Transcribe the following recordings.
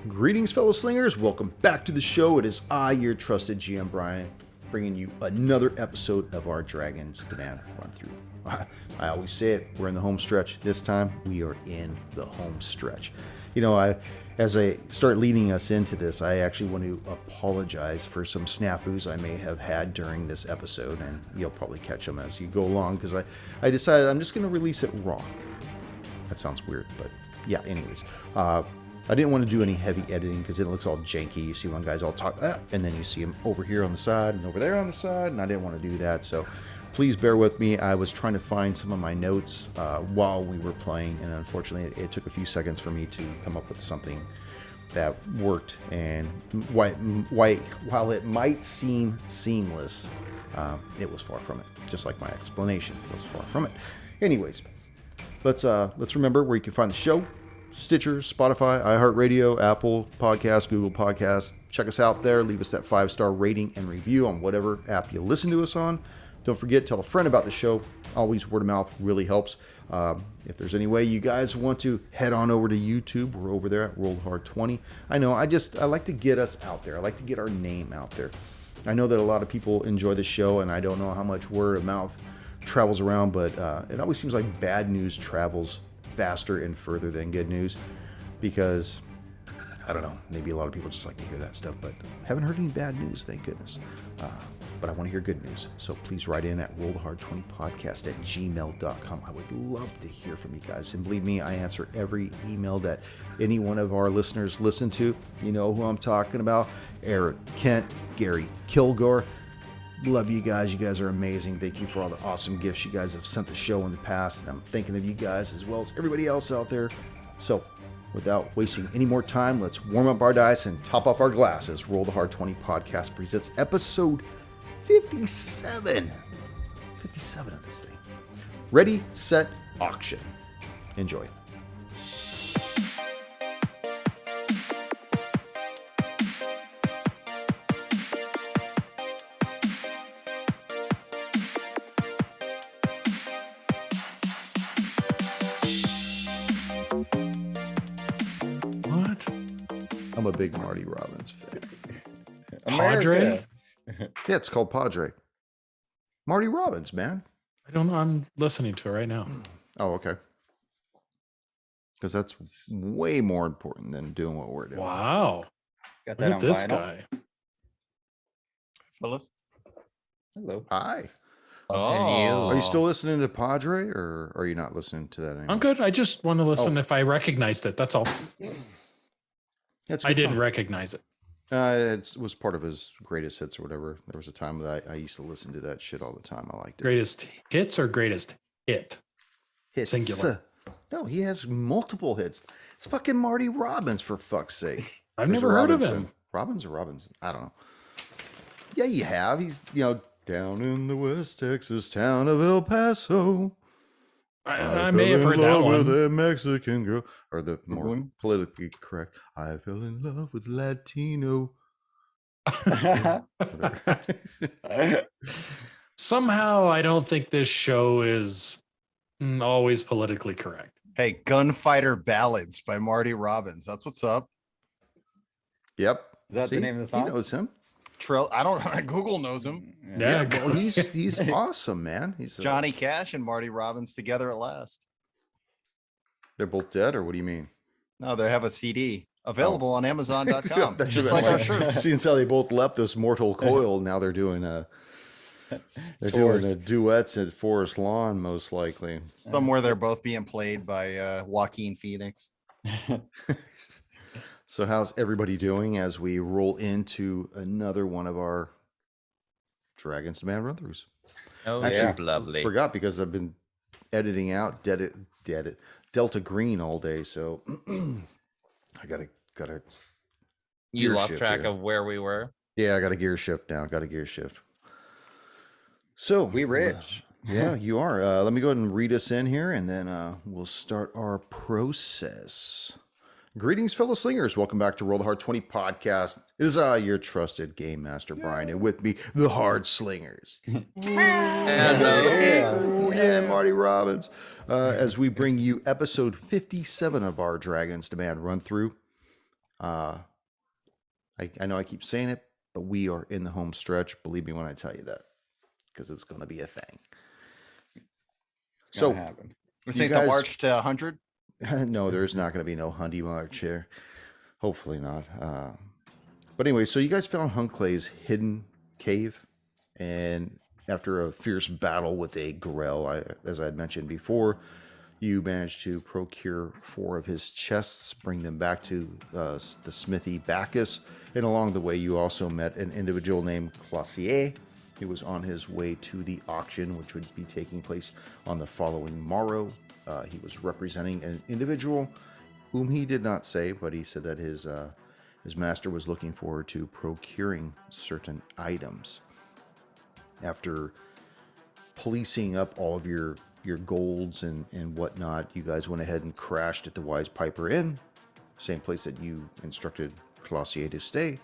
Greetings, fellow slingers. Welcome back to the show. It is I, your trusted GM Brian, bringing you another episode of our Dragons Demand run through. I always say it, we're in the home stretch. This time, we are in the home stretch. You know, as I start leading us into this, I actually want to apologize for some snafus I may have had during this episode, and you'll probably catch them as you go along, because I decided I'm just going to release it raw. That sounds weird, but yeah, anyways. I didn't want to do any heavy editing because it looks all janky. You see one guy's all talk, and then you see him over here on the side and over there on the side, and I didn't want to do that. So please bear with me. I was trying to find some of my notes while we were playing, and unfortunately, it took a few seconds for me to come up with something that worked. And while it might seem seamless, it was far from it. Just like my explanation was far from it. Anyways, let's remember where you can find the show. Sticher, Spotify, iHeart Radio, Apple Podcasts, Google Podcasts. Check us out there. Leave us that 5-star rating and review on whatever app you listen to us on. Don't forget, tell a friend about the show. Always word of mouth really helps. If there's any way you guys want to head on over to YouTube, we're over there at Roll Hard 20. I know, I like to get us out there. I like to get our name out there. I know that a lot of people enjoy the show, and I don't know how much word of mouth travels around, but it always seems like bad news travels faster and further than good news, because I don't know, maybe a lot of people just like to hear that stuff, but haven't heard any bad news, thank goodness. But I want to hear good news, so please write in at rollthehard20podcast@gmail.com. I would love to hear from you guys, and believe me, I answer every email that any one of our listeners listen to. You know who I'm talking about: Eric Kent, Gary Kilgore. Love you guys. You guys are amazing. Thank you for all the awesome gifts you guys have sent the show in the past. And I'm thinking of you guys as well as everybody else out there. So without wasting any more time, let's warm up our dice and top off our glasses. Roll the Hard 20 Podcast presents episode 57. 57 of this thing. Ready, set, auction. Enjoy. I'm a big Marty Robbins fan. Padre? Yeah, it's called Padre. Marty Robbins, man. I don't know. I'm listening to it right now. Oh, okay. Because that's way more important than doing what we're doing. Wow. Got Look that at on this vinyl. guy. Phyllis. Hello. Hi. Oh. Are you still listening to Padre, or are you not listening to that anymore? I'm good. I just want to listen if I recognized it. That's all. That's I didn't recognize it. It was part of his greatest hits or whatever. There was a time that I used to listen to that shit all the time. I liked it. Greatest hits or greatest hit? Hits. Singular. No, he has multiple hits. It's fucking Marty Robbins, for fuck's sake. I've never heard of him. Robbins or Robbins? I don't know. Yeah, you have. He's, down in the West Texas town of El Paso. I may have heard that one. With a Mexican girl, or the more politically correct, I fell in love with Latino. Somehow, I don't think this show is always politically correct. Hey, Gunfighter Ballads by Marty Robbins. That's what's up. Yep. Is that the name of the song? He knows him. I don't know. Google knows him. Yeah, well, he's awesome, man. He's Johnny Cash and Marty Robbins together at last. They're both dead, or what do you mean? No, they have a CD available on Amazon.com. Just like our shirt. Since how they both left this mortal coil, now they're doing doing duets at Forest Lawn, most likely. Somewhere they're both being played by Joaquin Phoenix. So how's everybody doing as we roll into another one of our Dragons Demand run-throughs? Oh, Actually, yeah. Lovely. Forgot because I've been editing out Delta Green all day, so I gotta You gear lost shift track here. of where we were. Yeah, I got a gear shift now. So We rich. Yeah, you are. Let me go ahead and read us in here, and then we'll start our process. Greetings, fellow slingers. Welcome back to Roll the Hard 20 Podcast. It is your trusted Game Master, Brian, and with me, the Hard Slingers. Yeah, Marty Robbins. As we bring you episode 57 of our Dragons Demand run-through. Uh, I know I keep saying it, but we are in the home stretch. Believe me when I tell you that, because it's going to be a thing. It's gonna happen. We you say the guys- march to 100. No, there's not going to be no Hundy March here. Hopefully not. But anyway, so you guys found Hunclay's hidden cave, and after a fierce battle with a gorell, as I had mentioned before, you managed to procure 4 of his chests, bring them back to the smithy Bacchus, and along the way you also met an individual named Clausier. He was on his way to the auction, which would be taking place on the following morrow. He was representing an individual whom he did not say, but he said that his master was looking forward to procuring certain items. After policing up all of your golds and whatnot, you guys went ahead and crashed at the Wise Piper Inn, same place that you instructed Clausier to stay.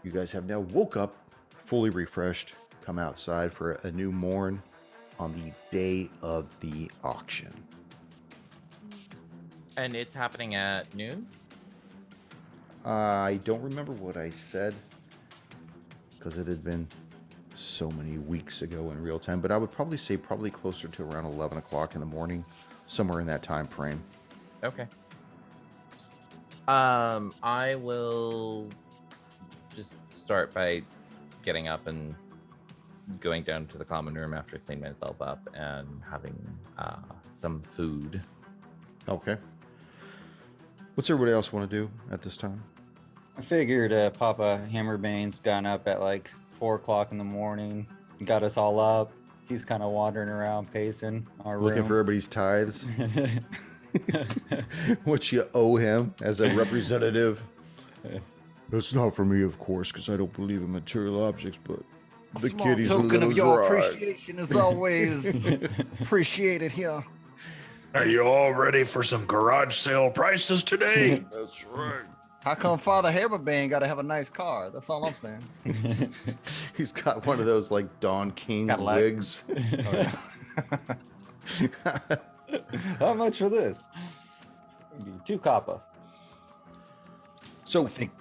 You guys have now woke up, fully refreshed, come outside for a new morn on the day of the auction. And it's happening at noon? I don't remember what I said, because it had been so many weeks ago in real time, but I would probably say closer to around 11 o'clock in the morning, somewhere in that time frame. Okay. I will just start by getting up and going down to the common room after I clean myself up and having some food. Okay. What's everybody else want to do at this time? I figured Papa Hammerbane's gotten up at like 4 o'clock in the morning, got us all up. He's kind of wandering around, pacing our Looking room. for everybody's tithes. What you owe him as a representative. That's not for me, of course, because I don't believe in material objects, but the Small kitty's a token little of your dry. appreciation is always appreciated here. Are you all ready for some garage sale prices today? That's right. How come Father Hammerbane got to have a nice car? That's all I'm saying. He's got one of those like Don King Cadillac. wigs. How much for this? 2 copper. So, I think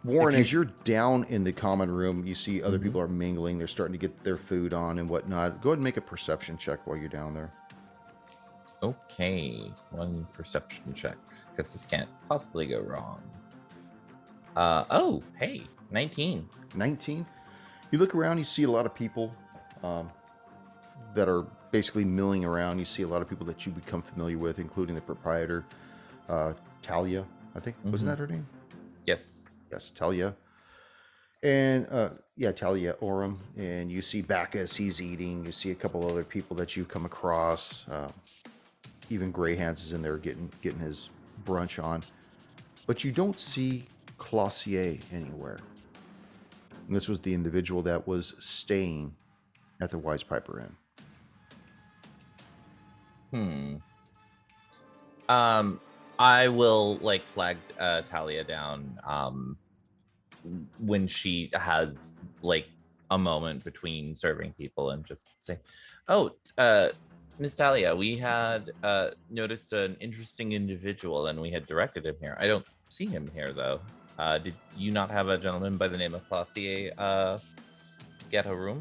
Warren, if you- as you're down in the common room, you see other people are mingling. They're starting to get their food on and whatnot. Go ahead and make a perception check while you're down there. Okay, 1 perception check, because this can't possibly go wrong. Hey, 19. 19. You look around, you see a lot of people that are basically milling around. You see a lot of people that you become familiar with, including the proprietor, Talia, I think. Wasn't that her name? Yes. Yes, Talia. And Talia Oram. And you see Bacchus, he's eating. You see a couple other people that you come across. Even Greyhands is in there getting his brunch on. But you don't see Clausier anywhere. And this was the individual that was staying at the Wise Piper Inn. I will flag Talia down when she has a moment between serving people and just say, Miss Talia, we had noticed an interesting individual and we had directed him here. I don't see him here though. Did you not have a gentleman by the name of Clausier get a room?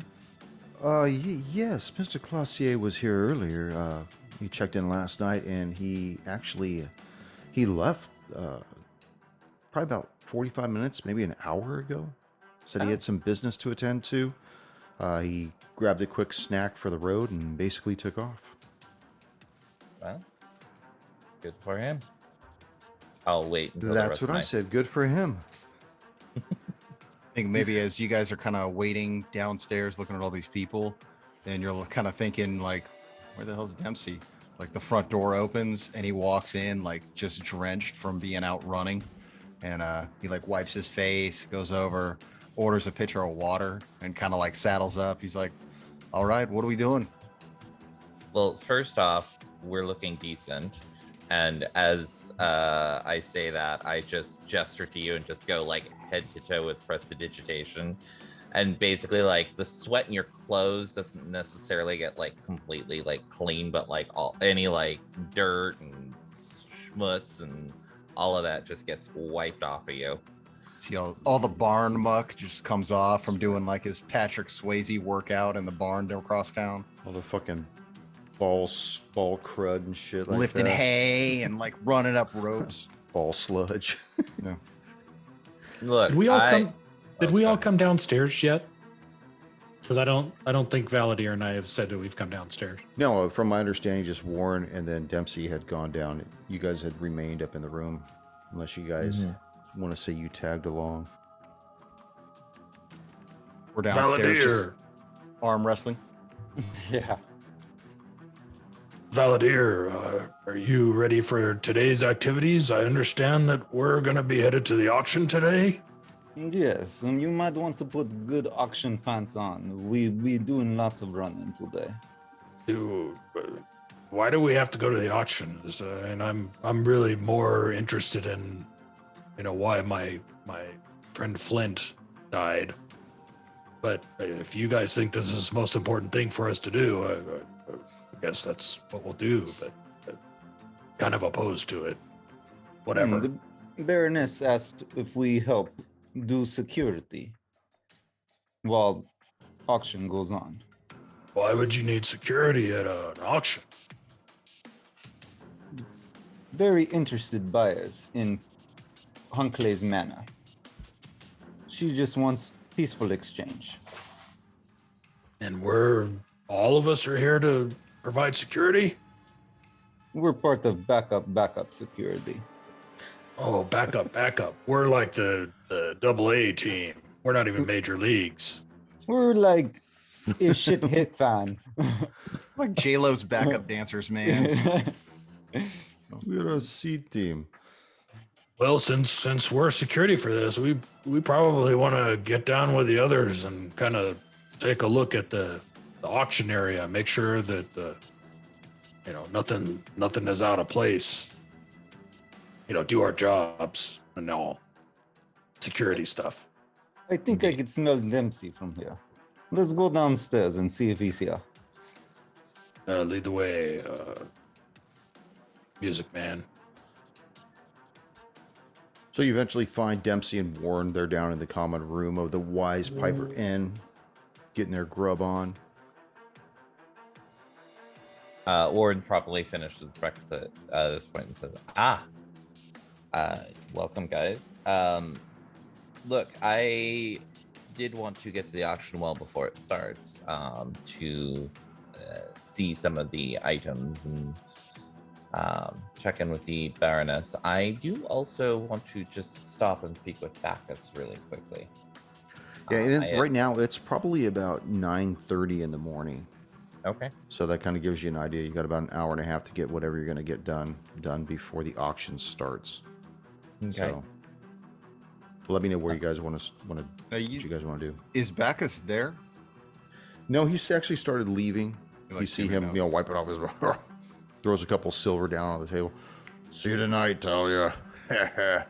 Yes, Mr. Clausier was here earlier. He checked in last night, and he actually left probably about 45 minutes, maybe an hour ago. Said he had some business to attend to. He grabbed a quick snack for the road and basically took off. Well, good for him. I'll wait until That's what I said. Good for him. I think maybe as you guys are kind of waiting downstairs, looking at all these people, and you're kind of thinking where the hell's Dempsey? The front door opens and he walks in just drenched from being out running, and he wipes his face, goes over, orders a pitcher of water, and kind of saddles up. He's like, "All right, what are we doing?" Well, first off, we're looking decent. And as I say that, I just gesture to you and just go head to toe with prestidigitation. And basically the sweat in your clothes doesn't necessarily get completely clean, but any dirt and schmutz and all of that just gets wiped off of you. See all the barn muck just comes off from doing like his Patrick Swayze workout in the barn across town. All the fucking ball crud and shit like Lifting that. hay and like running up ropes. Ball sludge. Yeah. Look, Did we all come? Did we all Okay. come downstairs yet? Because I don't think Valadier and I have said that we've come downstairs. No, from my understanding, just Warren and then Dempsey had gone down. You guys had remained up in the room, unless you guys want to say you tagged along. We're downstairs just Valadier, arm wrestling. Yeah. Valadier, are you ready for today's activities? I understand that we're gonna be headed to the auction today. Yes, and you might want to put good auction pants on. We doing lots of running today. Why do we have to go to the auction? And I'm really more interested in, why my friend Flint died. But if you guys think this is the most important thing for us to do, I guess that's what we'll do. But kind of opposed to it. Whatever. The Baroness asked if we help do security while auction goes on. Why would you need security at an auction? Very interested buyers in Hunclay's manor. She just wants peaceful exchange. And all of us are here to provide security? We're part of backup security. Oh, backup. We're like the AA team. We're not even major leagues. We're like if shit hit fan. Like J-Lo's backup dancers, man. We're a C team. Well, since we're security for this, we probably want to get down with the others and kind of take a look at the auction area, make sure that nothing is out of place. Do our jobs and all security stuff. I think I could smell Dempsey from here. Let's go downstairs and see if he's here. Lead the way, music man. So you eventually find Dempsey and Warren. They're down in the common room of the Wise Piper Inn, getting their grub on. Warren probably finished his breakfast at this point and says, welcome, guys. Look, I did want to get to the auction well before it starts to see some of the items and check in with the Baroness. I do also want to just stop and speak with Bacchus really quickly. Yeah, and right now it's probably about 9:30 in the morning. Okay. So that kind of gives you an idea. You got about an hour and a half to get whatever you're going to get done before the auction starts. Okay. So let me know where you guys want to what you you guys want to do. Is Bacchus there? No, he's actually started leaving. Like You see giving him, up. wiping off his throws a couple silver down on the table. See you tonight, Talia. So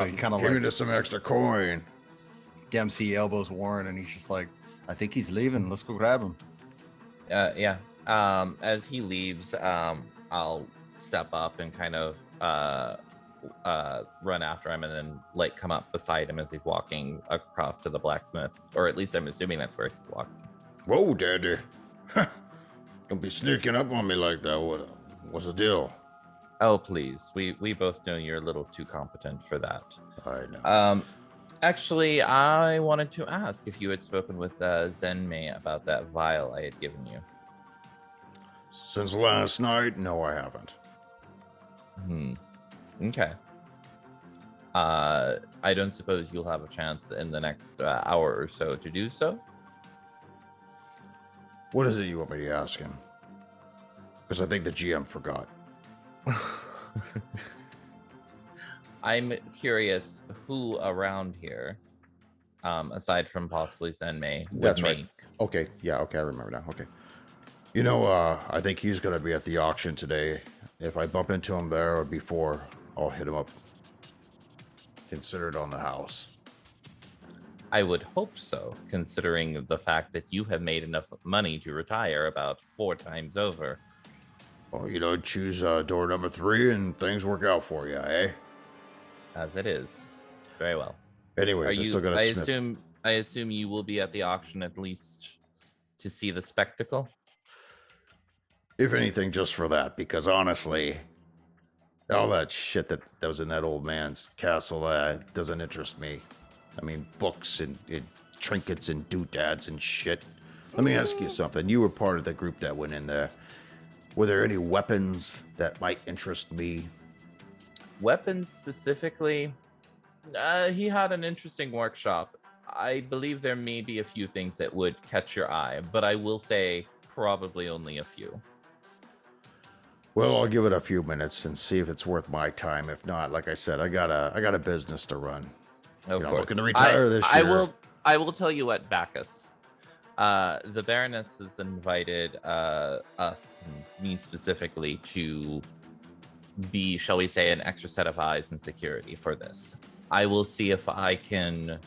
he kinda give me like- just some extra coin. Dempsey elbows Warren, and he's just like, I think he's leaving. Let's go grab him. Yeah. As he leaves, I'll step up and kind of run after him, and then like come up beside him as he's walking across to the blacksmith, or at least I'm assuming that's where he's walking. Whoa, Daddy. Don't be sneaking up on me like that. What's the deal? Oh, please. We both know you're a little too competent for that. I know. Actually, I wanted to ask if you had spoken with Zenmei about that vial I had given you. Since last night, no, I haven't. Okay. I don't suppose you'll have a chance in the next hour or so to do so? What is it you want me to ask him? Because I think the GM forgot. I'm curious who around here, aside from possibly Zenmei, would That's make... right. Okay, yeah, okay, I remember now. Okay. I think he's going to be at the auction today. If I bump into him there or before, I'll hit him up. Consider it on the house. I would hope so, considering the fact that you have made enough money to retire about 4 times over. Well, choose door number 3 and things work out for you, eh? As it is. Very well. Anyways, I still got a Smith. I assume you will be at the auction at least to see the spectacle. If anything, just for that, because honestly, all that shit that was in that old man's castle doesn't interest me. I mean, books and trinkets and doodads and shit. Let me ask you something. You were part of the group that went in there. Were there any weapons that might interest me? Weapons specifically, he had an interesting workshop. I believe there may be a few things that would catch your eye, but I will say probably only a few. Well, I'll give it a few minutes and see if it's worth my time. If not, like I said, I got a business to run. Of course. I'm looking to retire this year. I will tell you what, Bacchus. The Baroness has invited us, and me specifically, to be, shall we say, an extra set of eyes and security for this. I will see if I can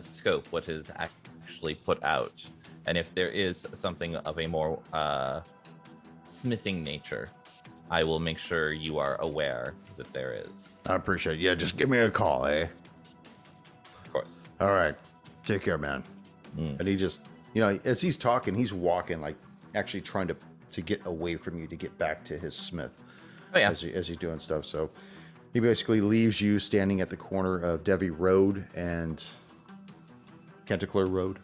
scope what is actually put out, and if there is something of a more smithing nature, I will make sure you are aware that there is. I appreciate it. Yeah, just give me a call, eh? Of course. All right. Take care, man. And he just, as he's talking, he's walking, like actually trying to get away from you to get back to his smith. Oh, yeah. As he's doing stuff. So he basically leaves you standing at the corner of Devi Road and Canticleer Road.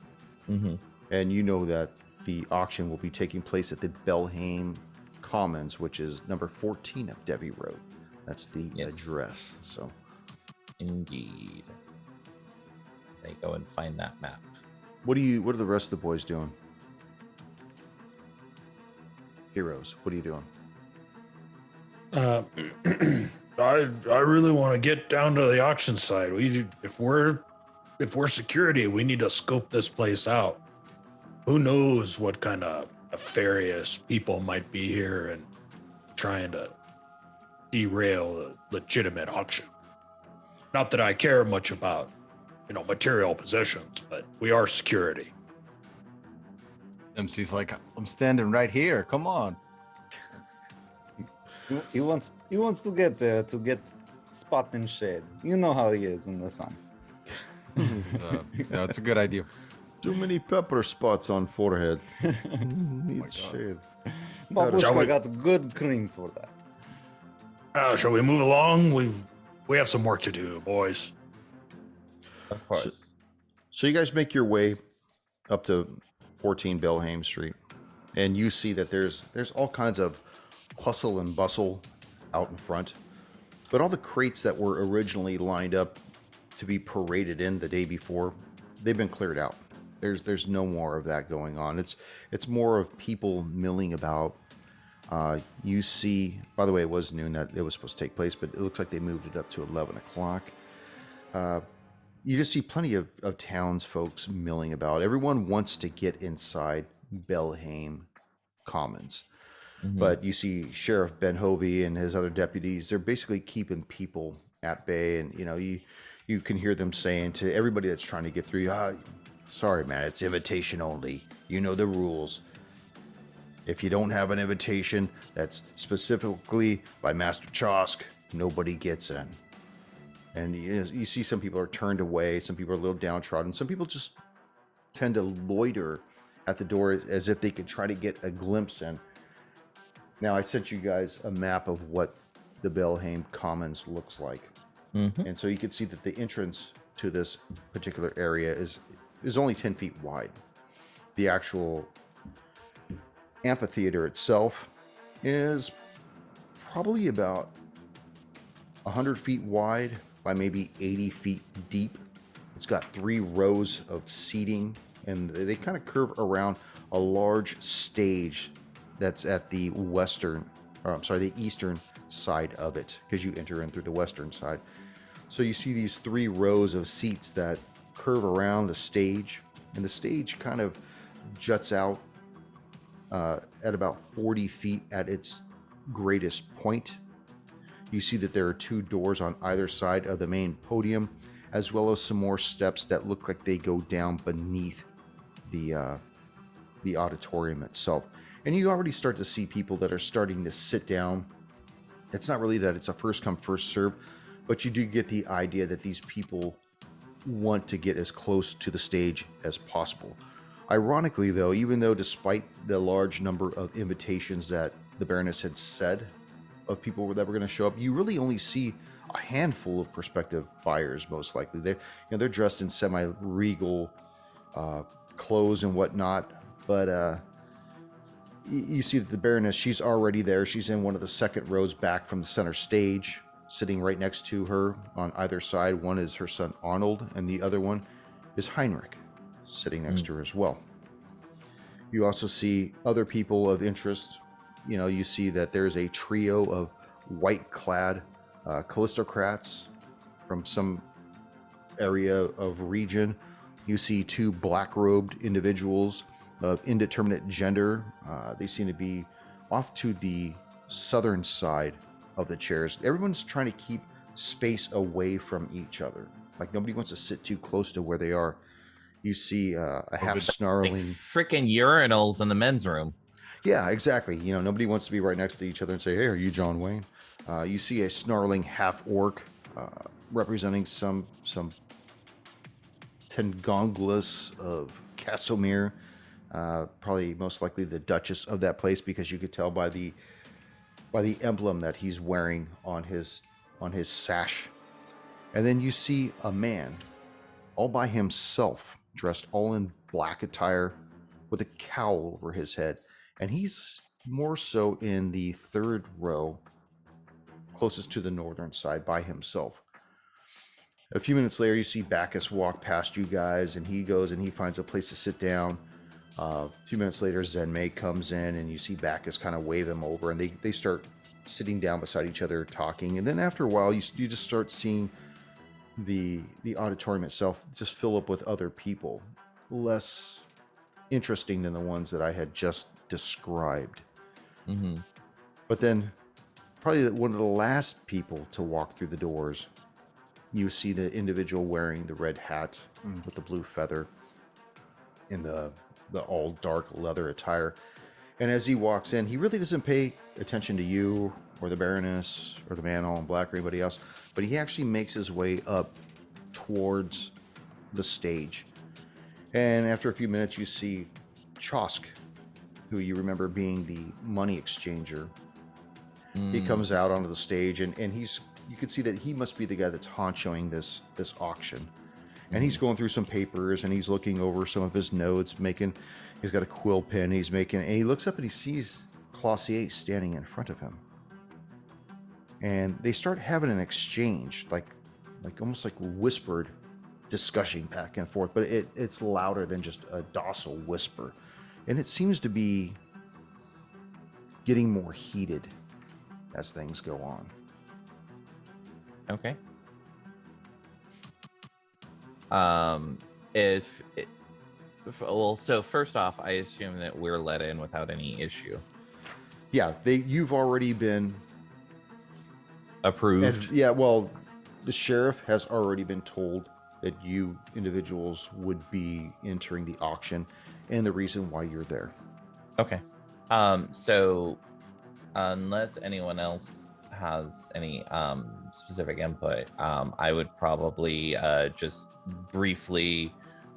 Mm-hmm. And you know that the auction will be taking place at the Belhaim Commons, which is number 14 of Devi Road. That's the address. So, indeed. They go and find that map. What are the rest of the boys doing? Heroes, what are you doing? I really want to get down to the auction site. If we're security, we need to scope this place out. Who knows what kind of nefarious people might be here and trying to derail a legitimate auction. Not that I care much about, material possessions, but we are security. MC's like, I'm standing right here. Come on. He wants to get spot and shade. You know how he is in the sun. It's a good idea. Too many pepper spots on forehead. Needs shade. Babushka got good cream for that. Shall we move along? We have some work to do, boys. Of course. So you guys make your way up to 14 Belhaim Street, and you see that there's all kinds of hustle and bustle out in front, but all the crates that were originally lined up to be paraded in the day before, they've been cleared out. There's no more of that going on. It's more of people milling about. You see, by the way, it was noon that it was supposed to take place, but it looks like they moved it up to 11 o'clock. You just see plenty of townsfolk milling about. Everyone wants to get inside Belhaim Commons. Mm-hmm. But you see Sheriff Ben Hovey and his other deputies, they're basically keeping people at bay. And, you can hear them saying to everybody that's trying to get through, sorry, man, it's invitation only. You know the rules. If you don't have an invitation that's specifically by Master Chosk, nobody gets in. And you see some people are turned away, some people are a little downtrodden, some people just tend to loiter at the door as if they could try to get a glimpse in. Now, I sent you guys a map of what the Belhaim Commons looks like. Mm-hmm. And so you can see that the entrance to this particular area is only 10 feet wide. The actual amphitheater itself is probably about 100 feet wide by maybe 80 feet deep. It's got 3 rows of seating, and they kind of curve around a large stage that's at the eastern side of it, because you enter in through the western side. So you see these 3 rows of seats that curve around the stage, and the stage kind of juts out at about 40 feet at its greatest point. You see that there are 2 doors on either side of the main podium, as well as some more steps that look like they go down beneath the auditorium itself. And you already start to see people that are starting to sit down. It's not really that it's a first come, first serve, but you do get the idea that these people want to get as close to the stage as possible. Ironically, though, even though despite the large number of invitations that the Baroness had said of people that were going to show up, you really only see a handful of prospective buyers. Most likely, they're dressed in semi-regal clothes and whatnot, but you see that the Baroness, she's already there. She's in one of the second rows back from the center stage. Sitting right next to her on either side, one is her son Arnold, and the other one is Heinrich, sitting next to her as well. You also see other people of interest. You see that there's a trio of white-clad Callistocrats from some area of region. You see two black-robed individuals of indeterminate gender. They seem to be off to the southern side of the chairs. Everyone's trying to keep space away from each other. Like nobody wants to sit too close to where they are. You see a half snarling, like freaking urinals in the men's room. Yeah, exactly. Nobody wants to be right next to each other and say, "Hey, are you John Wayne?" You see a snarling half orc representing some Tengonglas of Casimir, probably most likely the Duchess of that place, because you could tell by the emblem that he's wearing on his sash. And then you see a man all by himself, dressed all in black attire with a cowl over his head. And he's more so in the third row, closest to the northern side, by himself. A few minutes later, you see Bacchus walk past you guys, and he goes and he finds a place to sit down. A few minutes later, Zenmei comes in, and you see Bacchus kind of wave him over, and they start sitting down beside each other talking. And then after a while, you just start seeing the auditorium itself just fill up with other people, less interesting than the ones that I had just described. Mm-hmm. But then, probably one of the last people to walk through the doors, you see the individual wearing the red hat with the blue feather in the all dark leather attire. And as he walks in, he really doesn't pay attention to you or the Baroness or the man all in black or anybody else, but he actually makes his way up towards the stage. And after a few minutes, you see Chosk, who you remember being the money exchanger. He comes out onto the stage, and you can see that he must be the guy that's honchoing this auction. And he's going through some papers, and he's looking over some of his notes, he's got a quill pen, and he looks up and he sees Clausier standing in front of him. And they start having an exchange, like almost like whispered discussion back and forth, but it's louder than just a docile whisper. And it seems to be getting more heated as things go on. Okay. So first off, I assume that we're let in without any issue. Yeah, you've already been Approved. The sheriff has already been told that you individuals would be entering the auction and the reason why you're there. Okay. So unless anyone else has any specific input, I would probably just briefly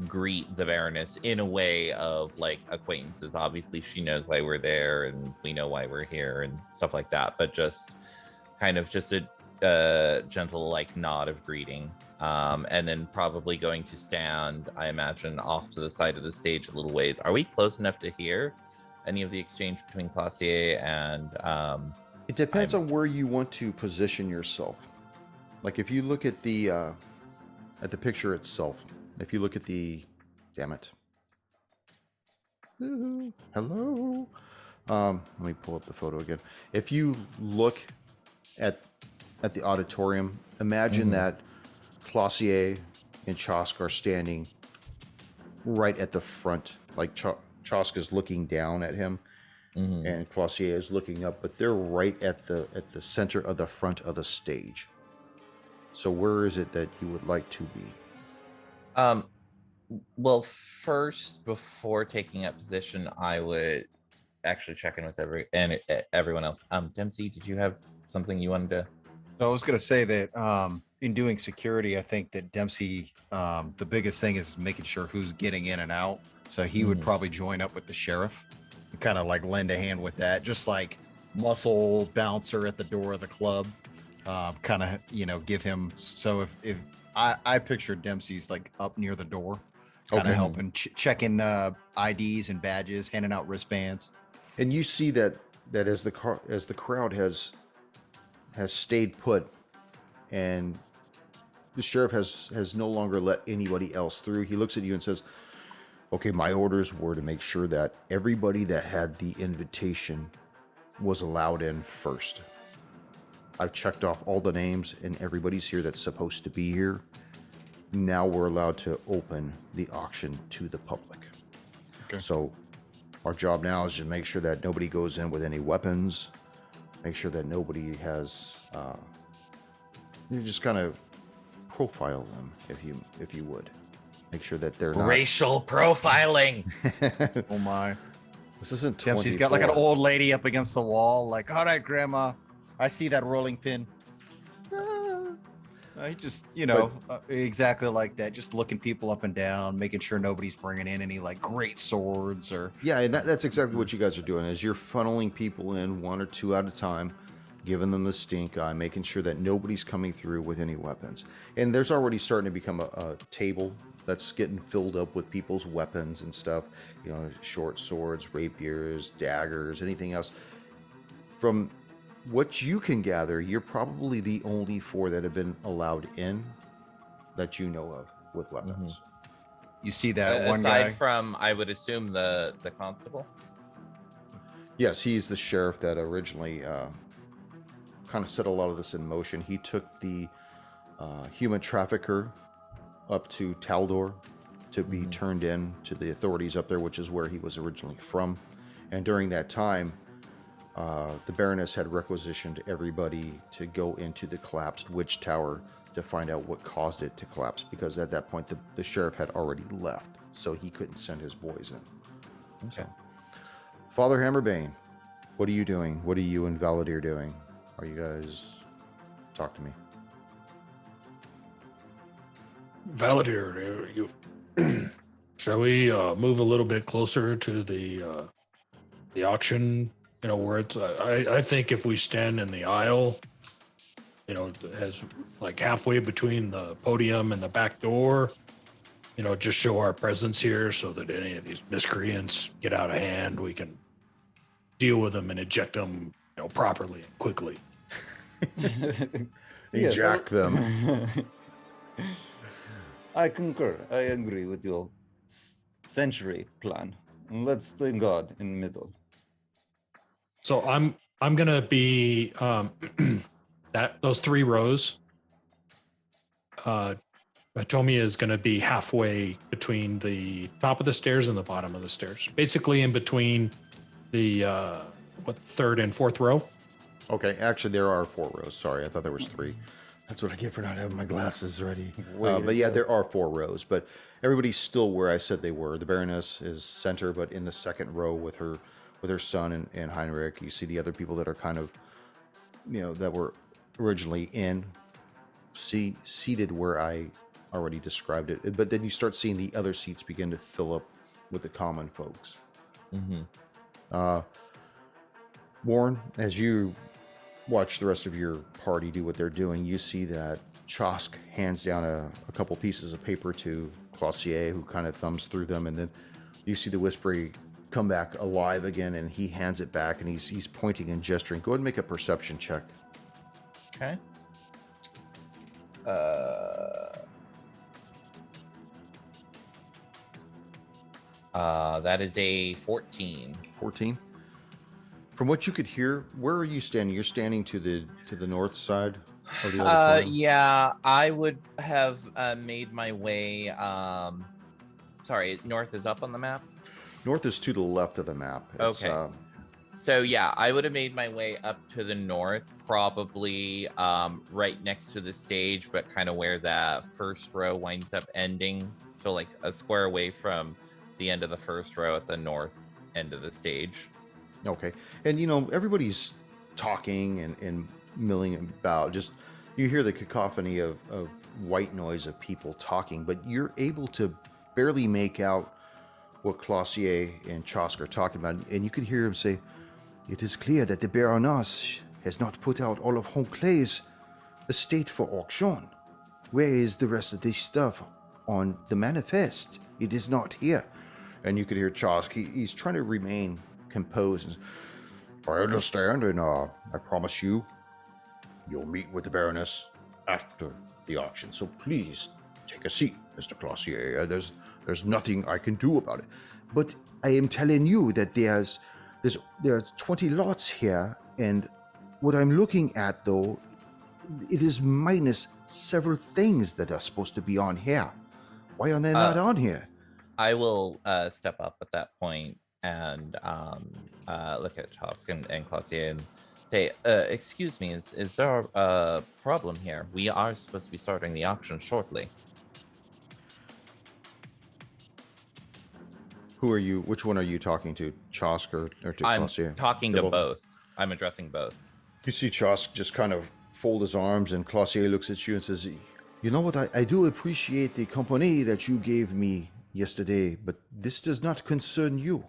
greet the Baroness in a way of like acquaintances. Obviously, she knows why we're there, and we know why we're here, and stuff like that. But just kind of just a gentle like nod of greeting, and then probably going to stand, I imagine, off to the side of the stage a little ways. Are we close enough to hear any of the exchange between Clausier and It depends on where you want to position yourself. Like if you look at the picture itself, if you look at damn it. Ooh, hello. Let me pull up the photo again. If you look at the auditorium, imagine that Clausier and Chosk are standing right at the front. Like Chosk is looking down at him, and Clausier is looking up, but they're right at the center of the front of the stage. So where is it that you would like to be? Well, first, before taking up position, I would actually check in with everyone else. Dempsey, did you have something you wanted to So I was going to say that in doing security, I think that Dempsey, the biggest thing is making sure who's getting in and out. So he would probably join up with the sheriff and kind of like lend a hand with that, just like muscle bouncer at the door of the club, kind of, give him. So if I picture Dempsey's like up near the door, kind of Okay. helping checking IDs and badges, handing out wristbands. And you see that as the crowd has stayed put, and the sheriff has no longer let anybody else through. He looks at you and says, "Okay, my orders were to make sure that everybody that had the invitation was allowed in first. I've checked off all the names, and everybody's here that's supposed to be here. Now we're allowed to open the auction to the public. Okay. So our job now is to make sure that nobody goes in with any weapons, make sure that nobody has, you just kind of profile them, if you would. Make sure that they're not... Racial profiling. Oh my. This isn't 24. Dempsey's got like an old lady up against the wall, like, all right, Grandma, I see that rolling pin. He just, exactly like that, just looking people up and down, making sure nobody's bringing in any like great swords or... Yeah, and that's exactly what you guys are doing, is you're funneling people in one or two at a time, giving them the stink eye, making sure that nobody's coming through with any weapons. And there's already starting to become a table that's getting filled up with people's weapons and stuff, short swords, rapiers, daggers, anything else. From what you can gather, you're probably the only four that have been allowed in that you know of with weapons. You see that one aside guy from, I would assume, the constable. Yes, he's the sheriff that originally kind of set a lot of this in motion. He took the human trafficker up to Taldor to be turned in to the authorities up there, which is where he was originally from. And during that time, the Baroness had requisitioned everybody to go into the collapsed witch tower to find out what caused it to collapse, because at that point the sheriff had already left, so he couldn't send his boys in. Okay. Father Hammerbane, what are you doing? What are you and Valadier doing? Are you guys... Talk to me. Valadier, you shall we move a little bit closer to the auction? Where it's. I think if we stand in the aisle, as like halfway between the podium and the back door, just show our presence here, so that any of these miscreants get out of hand, we can deal with them and eject them, properly and quickly. Eject them. I concur. I agree with your century plan. Let's thank God in the middle. So I'm gonna be those three rows. Hitomi is gonna be halfway between the top of the stairs and the bottom of the stairs, basically in between the third and fourth row. Okay, actually there are 4 rows. Sorry, I thought there was 3. That's what I get for not having my glasses ready. But yeah, there are 4 rows, but everybody's still where I said they were. The Baroness is center, but in the second row with her son and Heinrich. You see the other people that are kind of, that were originally seated where I already described it. But then you start seeing the other seats begin to fill up with the common folks. Warren, as you watch the rest of your party do what they're doing, you see that Chosk hands down a couple pieces of paper to Clossier, who kind of thumbs through them, and then you see the Whispery come back alive again, and he hands it back, and he's pointing and gesturing. Go ahead and make a perception check. Okay. That is a 14. 14. From what you could hear, where are you standing? You're standing to the north side of the auditorium? Yeah, I would have made my way. Sorry, north is up on the map. North is to the left of the map. It's, Okay. So yeah, I would have made my way up to the north, probably right next to the stage, but kind of where that first row winds up ending. So like a square away from the end of the first row at the north end of the stage. Okay. And everybody's talking and milling about. Just you hear the cacophony of white noise of people talking, but you're able to barely make out what Clausier and Chosk are talking about. And you could hear him say, "It is clear that the Baroness has not put out all of Hunclay's estate for auction. Where is the rest of this stuff on the manifest? It is not here." And you could hear Chosk. He's trying to remain composed. "I understand, and I promise you'll meet with the Baroness after the auction. So please take a seat, Mr. Clausier. There's nothing I can do about it. But I am telling you that there's 20 lots here, and what I'm looking at, though, it is minus several things that are supposed to be on here. Why are they not on here?" I will step up at that point and look at Chosk and Clausier and say, "Excuse me, is there a problem here? We are supposed to be starting the auction shortly." Who are you? Which one are you talking to, Chosk or to I'm Clausier? talking to both. I'm addressing both. You see Chosk just kind of fold his arms, and Clausier looks at you and says, "You know what? I do appreciate the company that you gave me yesterday, but this does not concern you."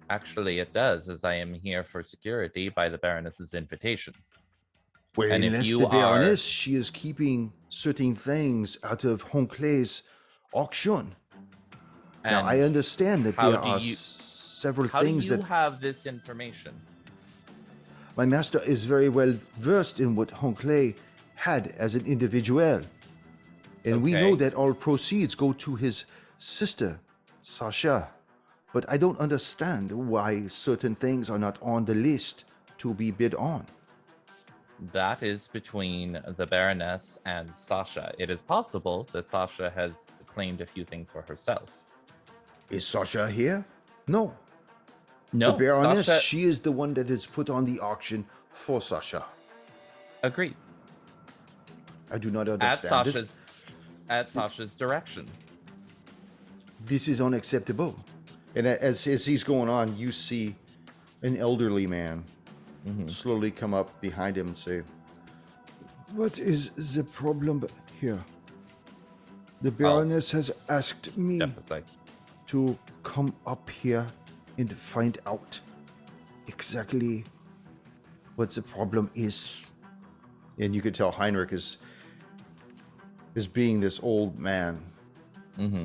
Actually, it does, as I am here for security by the Baroness's invitation. Well, And if unless you the are- Baroness, she is keeping certain things out of Hunclay's auction. Now, And I understand that how there do are you- several how do things you that have this information? my master is very well versed in what Hunclay had as an individual. And we know Okay. that all proceeds go to his sister, Sasha. But I don't understand why certain things are not on the list to be bid on. That is between the Baroness and Sasha. It is possible that Sasha has claimed a few things for herself. Is Sasha here? No. No, The Baroness, Sasha... she is the one that is put on the auction for Sasha. Agreed. I do not At understand. Sasha's direction. This is unacceptable. And as he's going on, you see an elderly man slowly come up behind him and say, "What is the problem here? The Baroness has asked me Step aside. to come up here and find out exactly what the problem is." And you could tell Heinrich is being this old man,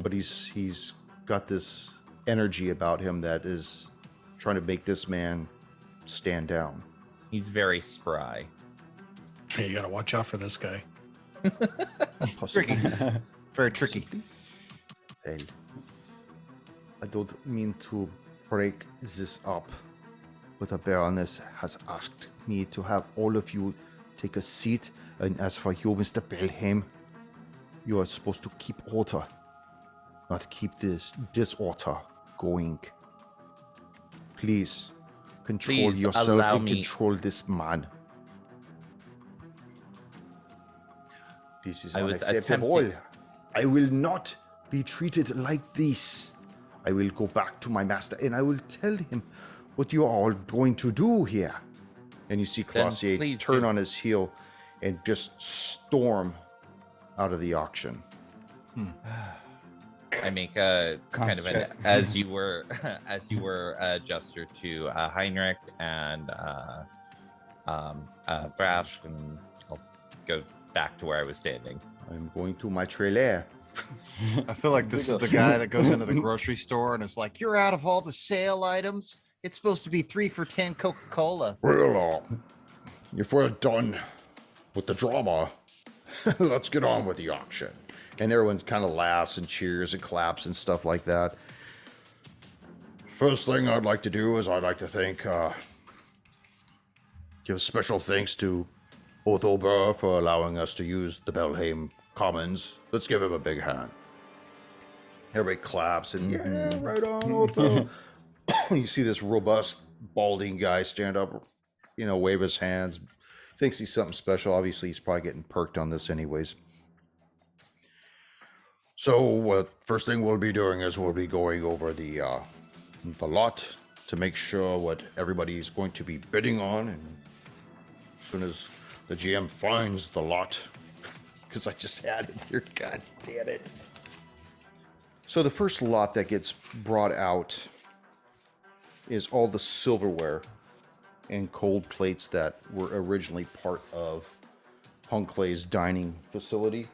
but he's got this energy about him that is trying to make this man stand down. He's very spry. You gotta watch out for this guy. Possibly. Very tricky. Well, I don't mean to break this up, but the Baroness has asked me to have all of you take a seat, and as for you, Mr. Belheim, you are supposed to keep order, not keep this disorder going. Please, control Please yourself allow and me- control this man. This is I was unacceptable. attempting- I will not be treated like this. I will go back to my master and I will tell him what you are all going to do here. And you see Clausier please turn do. on his heel and just storm out of the auction. I make a kind of an Construct. as you were gesture to Heinrich and Thrash, and I'll go back to where I was standing. I'm going to my trailer. I feel like this is the guy that goes into the grocery store and is like, "You're out of all the sale items. It's supposed to be 3 for $10 Coca-Cola." Well, if we're done with the drama, let's get on with the auction. And everyone kind of laughs and cheers and claps and stuff like that. First thing I'd like to do is I'd like to give special thanks to Otho Burr for allowing us to use the Belheim Commons. Let's give him a big hand. Everybody claps and yeah, right on, Otho. You see this robust, balding guy stand up, wave his hands. Thinks he's something special. Obviously, he's probably getting perked on this anyways. So, first thing we'll be doing is we'll be going over the lot to make sure what everybody's going to be bidding on. And as soon as The GM finds the lot. Because I just had it here. God damn it. So the first lot that gets brought out is all the silverware and cold plates that were originally part of Hunclay's dining facility.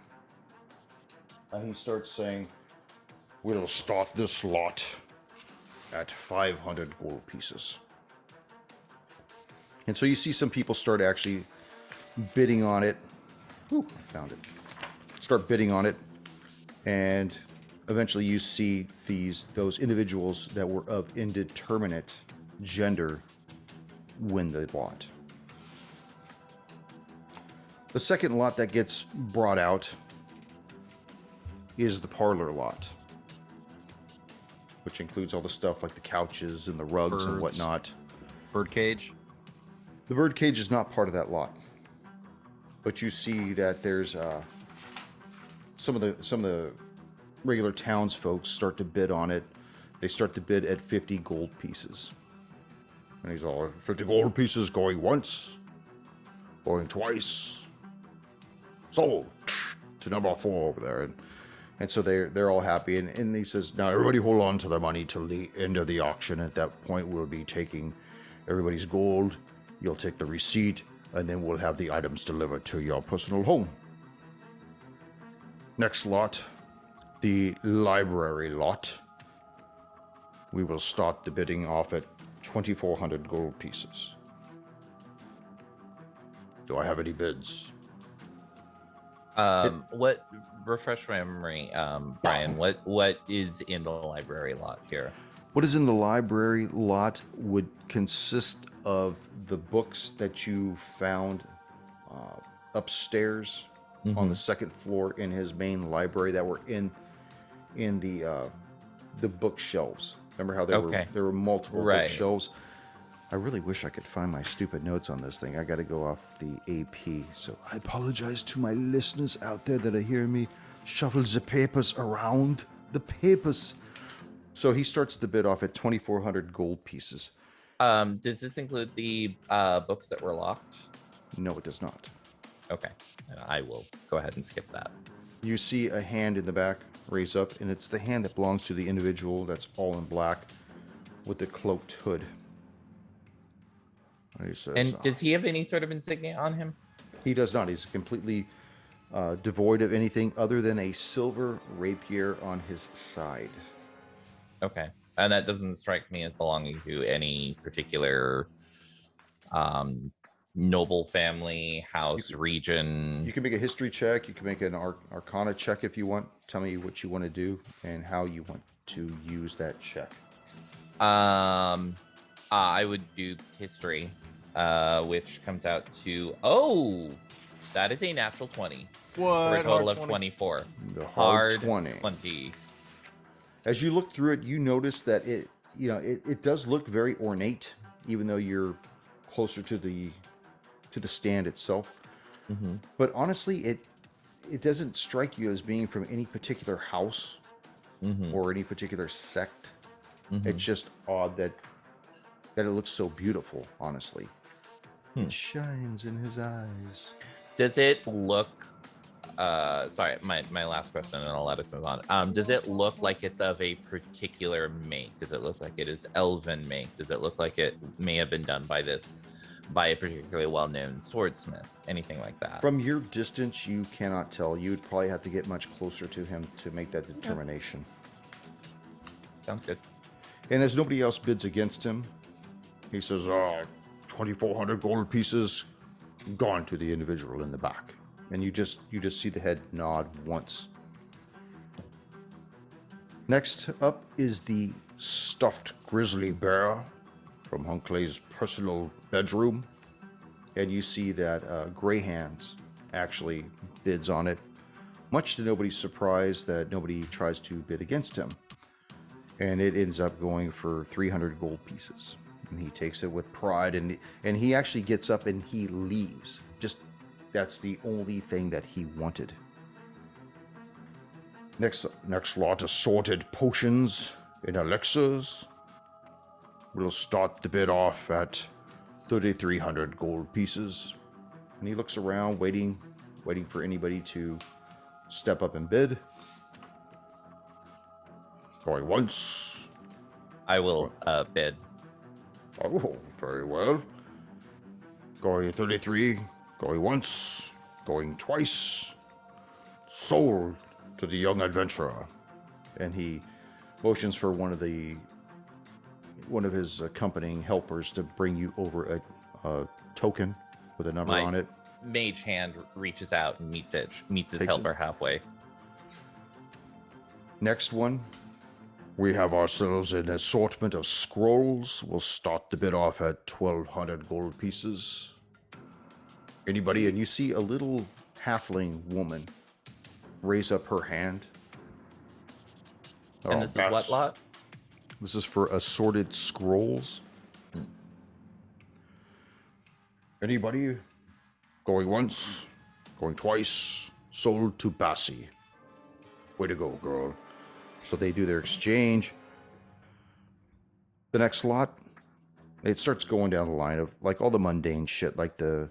And he starts saying, we'll start this lot at 500 gold pieces. And so you see some people start actually bidding on it. Ooh, I found it. Start bidding on it. And eventually you see those individuals that were of indeterminate gender win the lot. The second lot that gets brought out is the parlor lot, which includes all the stuff like the couches and the rugs and Birds. whatnot. Birdcage. The birdcage is not part of that lot, but you see that there's some of the regular townsfolk start to bid on it. They start to bid at 50 gold pieces, and he's all 50 gold pieces going once, going twice. Sold to number 4 over there, and so they're all happy. And he says, now everybody hold on to their money till the end of the auction. At that point, we'll be taking everybody's gold. You'll take the receipt, and then we'll have the items delivered to your personal home. Next lot, the library lot. We will start the bidding off at 2,400 gold pieces. Do I have any bids? What, refresh my memory, Brian, what is in the library lot here? What is in the library lot would consist of the books that you found upstairs on the second floor in his main library that were in the bookshelves. Remember how there were multiple bookshelves? I really wish I could find my stupid notes on this thing. I got to go off the AP. So I apologize to my listeners out there that are hearing me shuffle the papers around. The papers. So he starts the bid off at 2,400 gold pieces. Does this include the books that were locked? No, it does not. Okay, I will go ahead and skip that. You see a hand in the back raise up, and it's the hand that belongs to the individual that's all in black with the cloaked hood. He says, And does he have any sort of insignia on him? He does not. He's completely devoid of anything other than a silver rapier on his side. Okay. And that doesn't strike me as belonging to any particular noble family, house, region. You can make a history check. You can make an arcana check if you want. Tell me what you want to do and how you want to use that check. I would do history, which comes out to, that is a natural 20. What? For a total Hard of 20? 24. The hard 20. 20. As you look through it, you notice that it does look very ornate, even though you're closer to the stand itself. Mm-hmm. But honestly, it doesn't strike you as being from any particular house or any particular sect. It's just odd that it looks so beautiful, honestly. It shines in his eyes. Does it look sorry, my last question, and I'll let us move on. Does it look like it's of a particular make? Does it look like it is elven make? Does it look like it may have been done by a particularly well-known swordsmith? Anything like that? From your distance, you cannot tell. You would probably have to get much closer to him to make that determination. Sounds good. And as nobody else bids against him, he says, 2,400 gold pieces gone to the individual in the back. And you just see the head nod once. Next up is the stuffed grizzly bear from Hunclay's personal bedroom. And you see that Grey Hands actually bids on it, much to nobody's surprise that nobody tries to bid against him. And it ends up going for 300 gold pieces. And he takes it with pride, and he actually gets up and he leaves. Just that's the only thing that he wanted. Next lot, assorted potions and elixirs. We'll start the bid off at 3,300 gold pieces. And he looks around, waiting for anybody to step up and bid. Going once. I will bid. Oh, very well. Going 33. Going once. Going twice. Sold to the young adventurer. And he motions for one of his accompanying helpers to bring you over a token with a number My on it. mage hand reaches out and meets his Takes helper halfway. Next one, we have ourselves an assortment of scrolls. We'll start the bid off at 1,200 gold pieces. Anybody? And you see a little halfling woman raise up her hand. And this is what lot? This is for assorted scrolls. Anybody? Going once, going twice, sold to Bassi. Way to go, girl. So they do their exchange. The next lot, it starts going down the line of like all the mundane shit, like the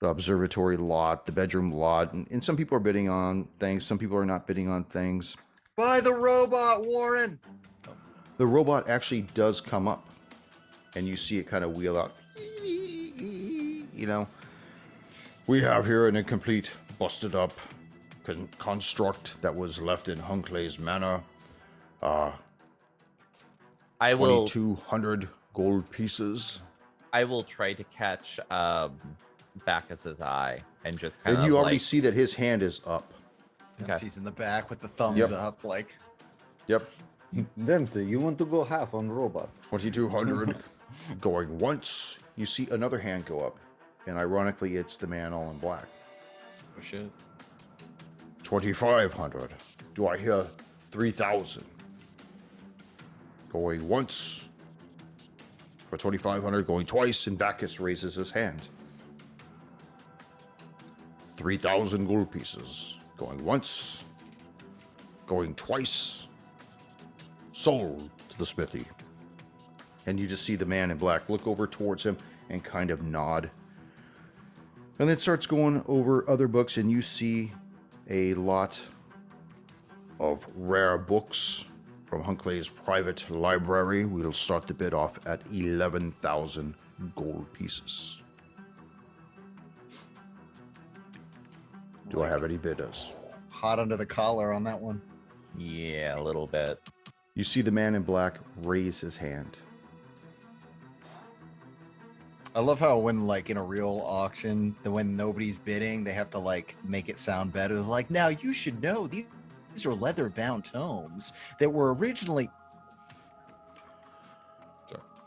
observatory lot, the bedroom lot, and some people are bidding on things, some people are not bidding on things. Buy the robot, Warren. The robot actually does come up, and you see it kind of wheel out. You know, we have here an incomplete, busted up construct that was left in Hunclay's manor. I will 2,200 gold pieces. I will try to catch Bacchus's eye and just kind And of you already see that his hand is up. Okay. He's in the back with the thumbs Yep. up, like. Yep. Dempsey, you want to go half on robot? 2,200 going once. You see another hand go up. And ironically, it's the man all in black. Oh, shit. 2,500. Do I hear 3,000? Going once. For 2,500, going twice, and Bacchus raises his hand. 3,000 gold pieces. Going once. Going twice. Sold to the smithy. And you just see the man in black look over towards him and kind of nod. And then starts going over other books, and you see a lot of rare books from Hunclay's private library. We'll start the bid off at 11,000 gold pieces. Do I have any bidders? Hot under the collar on that one. yeah, a little bit. You see the man in black raise his hand. I love how when like in a real auction, when nobody's bidding, they have to like make it sound better. Like, now you should know these are leather-bound tomes that were originally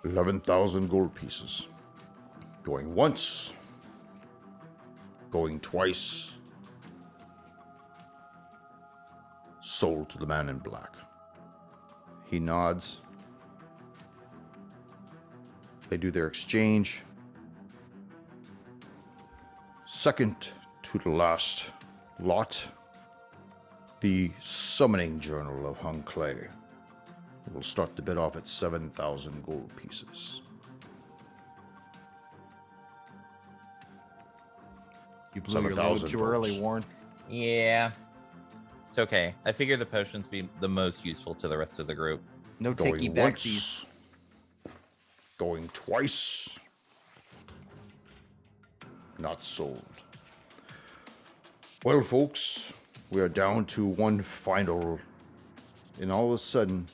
11,000 gold pieces. Going once. Going twice. Sold to the man in black. He nods. They do their exchange. Second to the last lot, the Summoning Journal of Hunclay. We'll start the bid off at 7,000 gold pieces. you blew your load 7,000 too early, folks. Warren. Yeah. It's okay. I figure the potions be the most useful to the rest of the group. No ticky Going backsies. once. Going twice. Not sold. Well, folks, we are down to one final. And all of a sudden,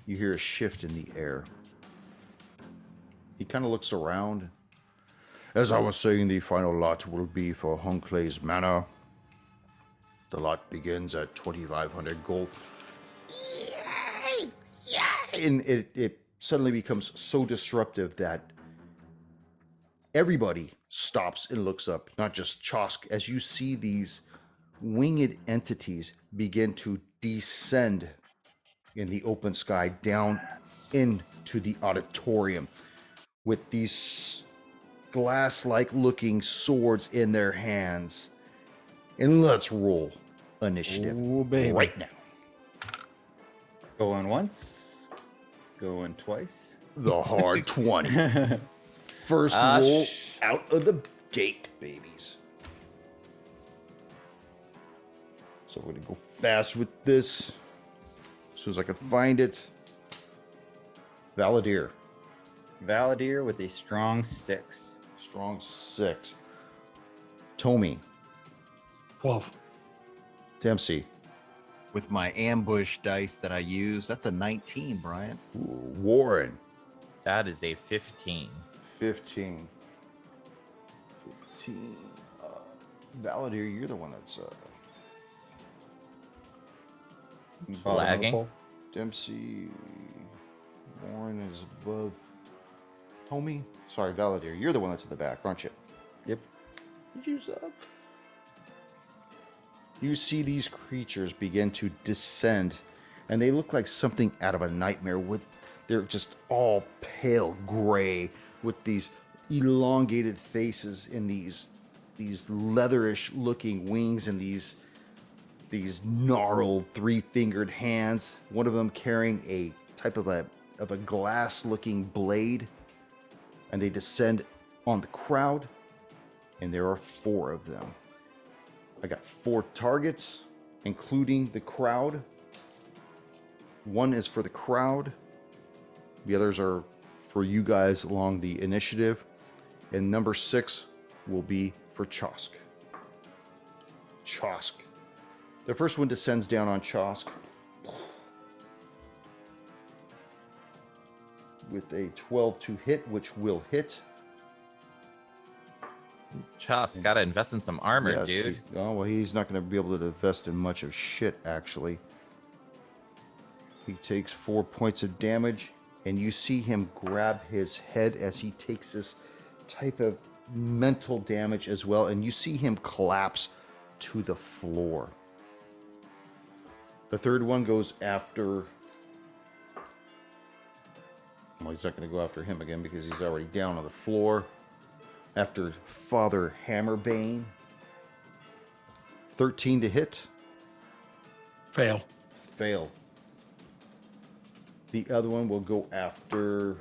you hear a shift in the air. He kind of looks around. As I was saying, the final lot will be for Hunclay's Manor. The lot begins at 2,500 gold. Yay! Yay! And it suddenly becomes so disruptive that everybody stops and looks up, not just Chosk, as you see these winged entities begin to descend in the open sky down into the auditorium with these glass-like looking swords in their hands. And let's roll initiative Ooh, baby. right now. Going once, going twice. The hard 20. First Ah, roll out of the gate, babies. So we're going to go fast with this. As soon as I can find it. Valadier. Valadier with a strong 6. Strong 6. Tommy. 12. Dempsey. With my ambush dice that I use, that's a 19, Brian. Ooh, Warren. That is a 15. 15. Valadier, you're the one that's Lagging. Dempsey. Warren is above. Tommy. Sorry, Valadier, you're the one that's in the back, aren't you? Yep. Did you sub? You see these creatures begin to descend, and they look like something out of a nightmare. They're just all pale gray with these elongated faces and these leatherish looking wings and these gnarled 3-fingered hands. One of them carrying a type of a glass looking blade, and they descend on the crowd, and there are 4 of them. I got 4 targets, including the crowd. One is for the crowd. The others are for you guys along the initiative. And number 6 will be for Chosk. Chosk. The first one descends down on Chosk with a 12 to hit, which will hit. Chosk, gotta invest in some armor, Yes, dude. Oh, well, he's not going to be able to invest in much of shit, actually. He takes 4 points of damage, and you see him grab his head as he takes this type of mental damage as well, and you see him collapse to the floor. The third one goes after... Well, he's not going to go after him again because he's already down on the floor. After Father Hammerbane. 13 to hit. Fail. Fail. The other one will go after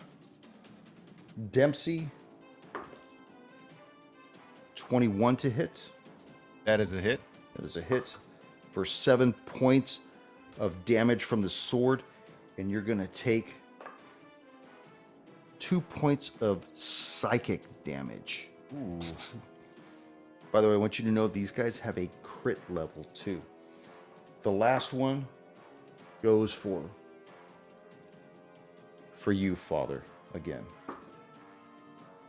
Dempsey. 21 to hit. That is a hit. That is a hit for 7 points of damage from the sword. And you're going to take 2 points of psychic damage. Ooh. By the way, I want you to know these guys have a crit level too. The last one goes for you, Father, again.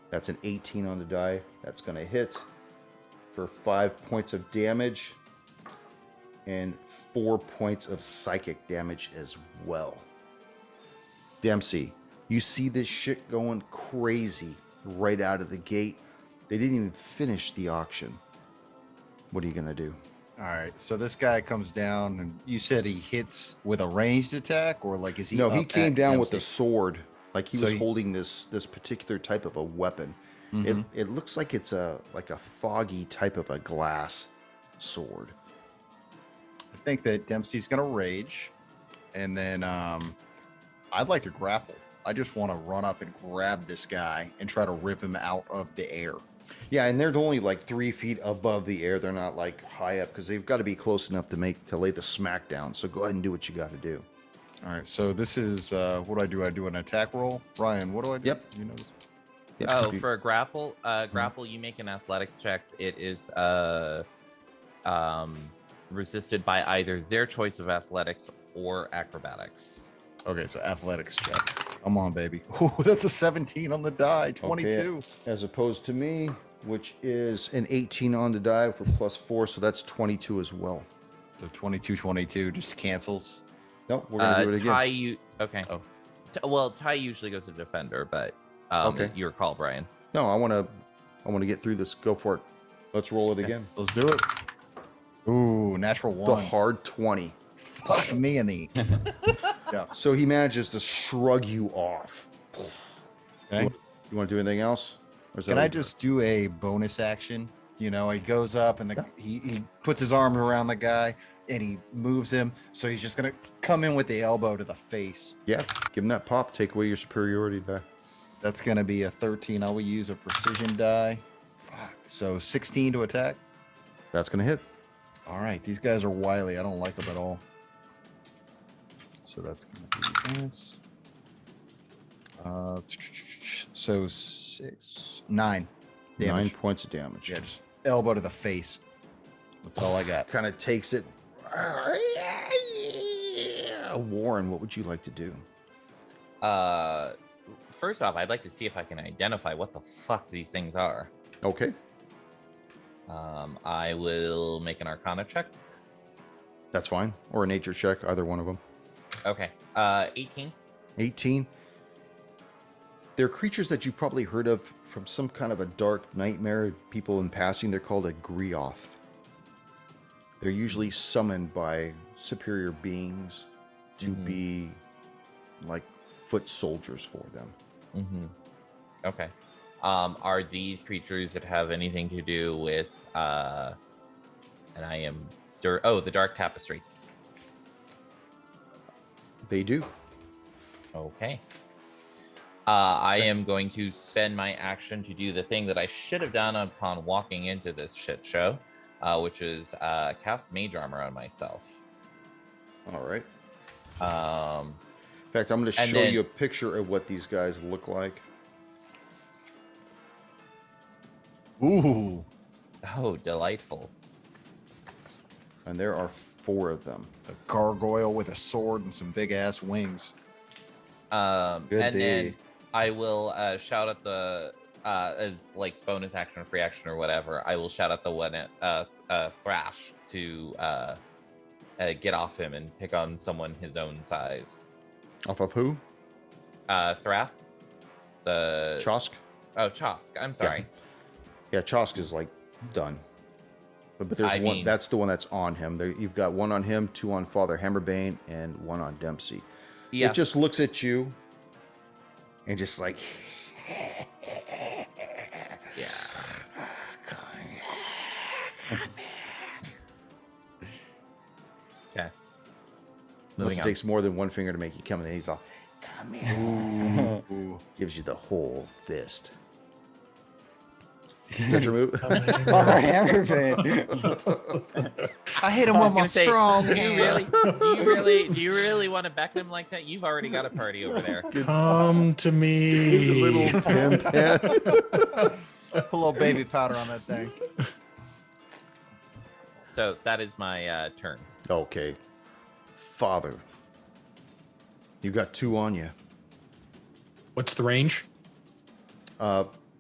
That's an 18 on the die. That's going to hit for 5 points of damage and 4 points of psychic damage as well. Dempsey, you see this shit going crazy right out of the gate. They didn't even finish the auction. What are you going to do? All right, so this guy comes down, and you said he hits with a ranged attack, or like is he? No, he up came at down with Dempsey? the sword. Like he So was he- holding this particular type of a weapon. Mhm. It looks like it's a foggy type of a glass sword. I think that Dempsey's gonna rage, and then I'd like to grapple. I just want to run up and grab this guy and try to rip him out of the air. Yeah, and they're only like 3 feet above the air. They're not like high up because they've got to be close enough to lay the smack down. So go ahead and do what you got to do. All right, so this is what do I do? I do an attack roll. Ryan, what do I do? Yep. You know this? Yep. Oh, for a grapple, grapple, you make an athletics checks. It is resisted by either their choice of athletics or acrobatics. Okay, so athletics check. Come on, baby. Ooh, that's a 17 on the die. 22. Okay, as opposed to me, which is an 18 on the die for +4, so that's 22 as well. So 22 just cancels. Nope, we're gonna do it again. Ty, okay. Oh. Well, Ty usually goes to defender, but Okay. your call, Brian. No, I want to get through this. Go for it. Let's roll it again. Let's do it. Ooh, natural The one. hard 20. Fuck me and me. So he manages to shrug you off. Okay. You want to do anything else? Or is that Can I all- just do a bonus action? You know, he goes up and he puts his arm around the guy and he moves him. So he's just going to come in with the elbow to the face. Yeah, give him that pop. Take away your superiority die. That's going to be a 13. I will use a precision die. Fuck, So 16 to attack. That's going to hit. All right, these guys are wily. I don't like them at all. So that's going to be this. So 9 damage. 9 points of damage. Yeah, just elbow to the face. That's all I got. Kind of takes it. Warren, what would you like to do? First off, I'd like to see if I can identify what the fuck these things are. Okay. I will make an Arcana check. That's fine. Or a nature check, either one of them. Okay. 18. 18. They're creatures that you probably heard of from some kind of a dark nightmare. People in passing, they're called a grioth. They're usually summoned by superior beings to be like foot soldiers for them. Okay. Are these creatures that have anything to do with and I am the Dark Tapestry? They do. Okay. I am going to spend my action to do the thing that I should have done upon walking into this shit show, which is cast Mage Armor on myself. All right. Um, In fact, I'm going to show you a picture of what these guys look like. Ooh. oh, delightful. And there are 4 of them. A gargoyle with a sword and some big ass wings. And then I will shout at the as like bonus action or free action or whatever. I will shout at the one at Thrash to get off him and pick on someone his own size. Off of who? Thrash. The Chosk? Oh, Chosk. I'm sorry. Yeah, Chosk is like done. But there's one. mean- That's the one that's on him. You've got 1 on him, 2 on Father Hammerbane, and 1 on Dempsey. Yeah. It just looks at you and just like, Yeah. Okay. unless Moving it on. takes more than 1 finger to make you come in. And he's all, come here. Gives you the whole fist. Touch your move. Father Hammerfin. I hit him I was with my gonna say, strong do you hand. do you really want to back them like that? You've already got a party over there. Come to me. Little pimp head. Put a little baby powder on that thing. So that is my turn. Okay. Father. You got 2 on you. What's the range?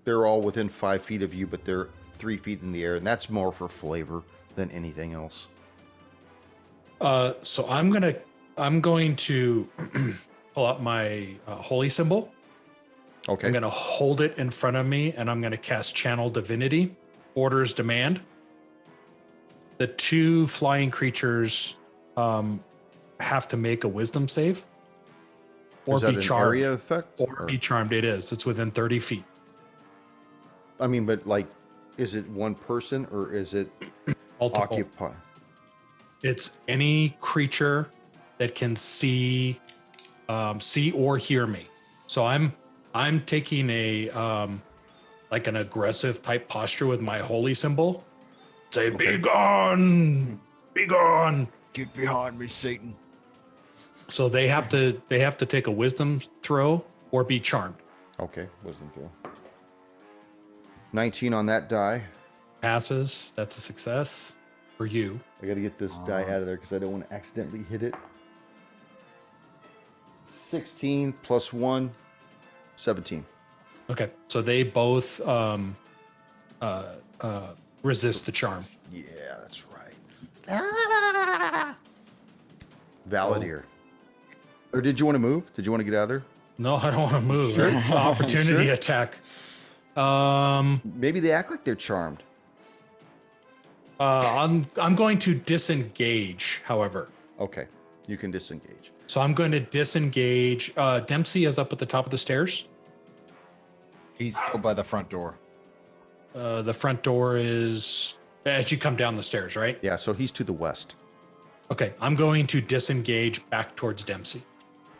They're all within 5 feet of you, but they're 3 feet in the air, and that's more for flavor than anything else. So I'm going to pull out my holy symbol. Okay. I'm going to hold it in front of me, and I'm going to cast Channel Divinity. Orders demand. The 2 flying creatures have to make a Wisdom save, or Is that be an charmed. area effect? Or be charmed. It is. It's within 30 feet. I mean, but like, is it one person or is it Multiple. occupy? It's any creature that can see or hear me. So I'm taking a like an aggressive type posture with my holy symbol. Say, be gone, be gone. Get behind me, Satan. So they have to take a wisdom throw or be charmed. Okay, wisdom throw. 19 on that die. Passes. That's a success for you. I got to get this die out of there because I don't want to accidentally hit it. 16 plus 1, 17. Okay. So they both resist the charm. Yeah, that's right. Valideer. Or did you want to move? Did you want to get out of there? No, I don't want to move. It's an opportunity Sure. attack. Maybe they act like they're charmed. I'm going to disengage, however. Okay, you can disengage. So I'm going to disengage. Dempsey is up at the top of the stairs. He's still by the front door. The front door is as you come down the stairs, right? Yeah, so he's to the west. Okay, I'm going to disengage back towards Dempsey.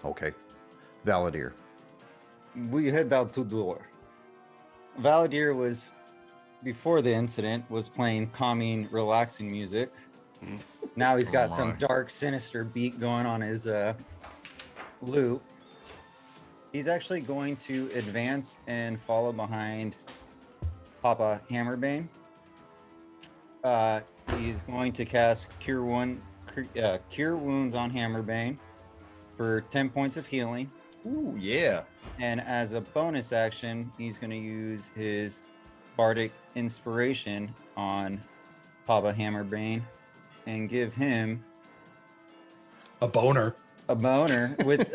Okay. Valideer. We head out to door. Valdir was before the incident, was playing calming, relaxing music. Now he's got some my. dark, sinister beat going on his loop. He's actually going to advance and follow behind Papa Hammerbane. He's going to cast Cure Wounds on Hammerbane for 10 points of healing. Ooh, yeah. And as a bonus action, he's going to use his Bardic Inspiration on Papa Hammerbane and give him A boner. a boner with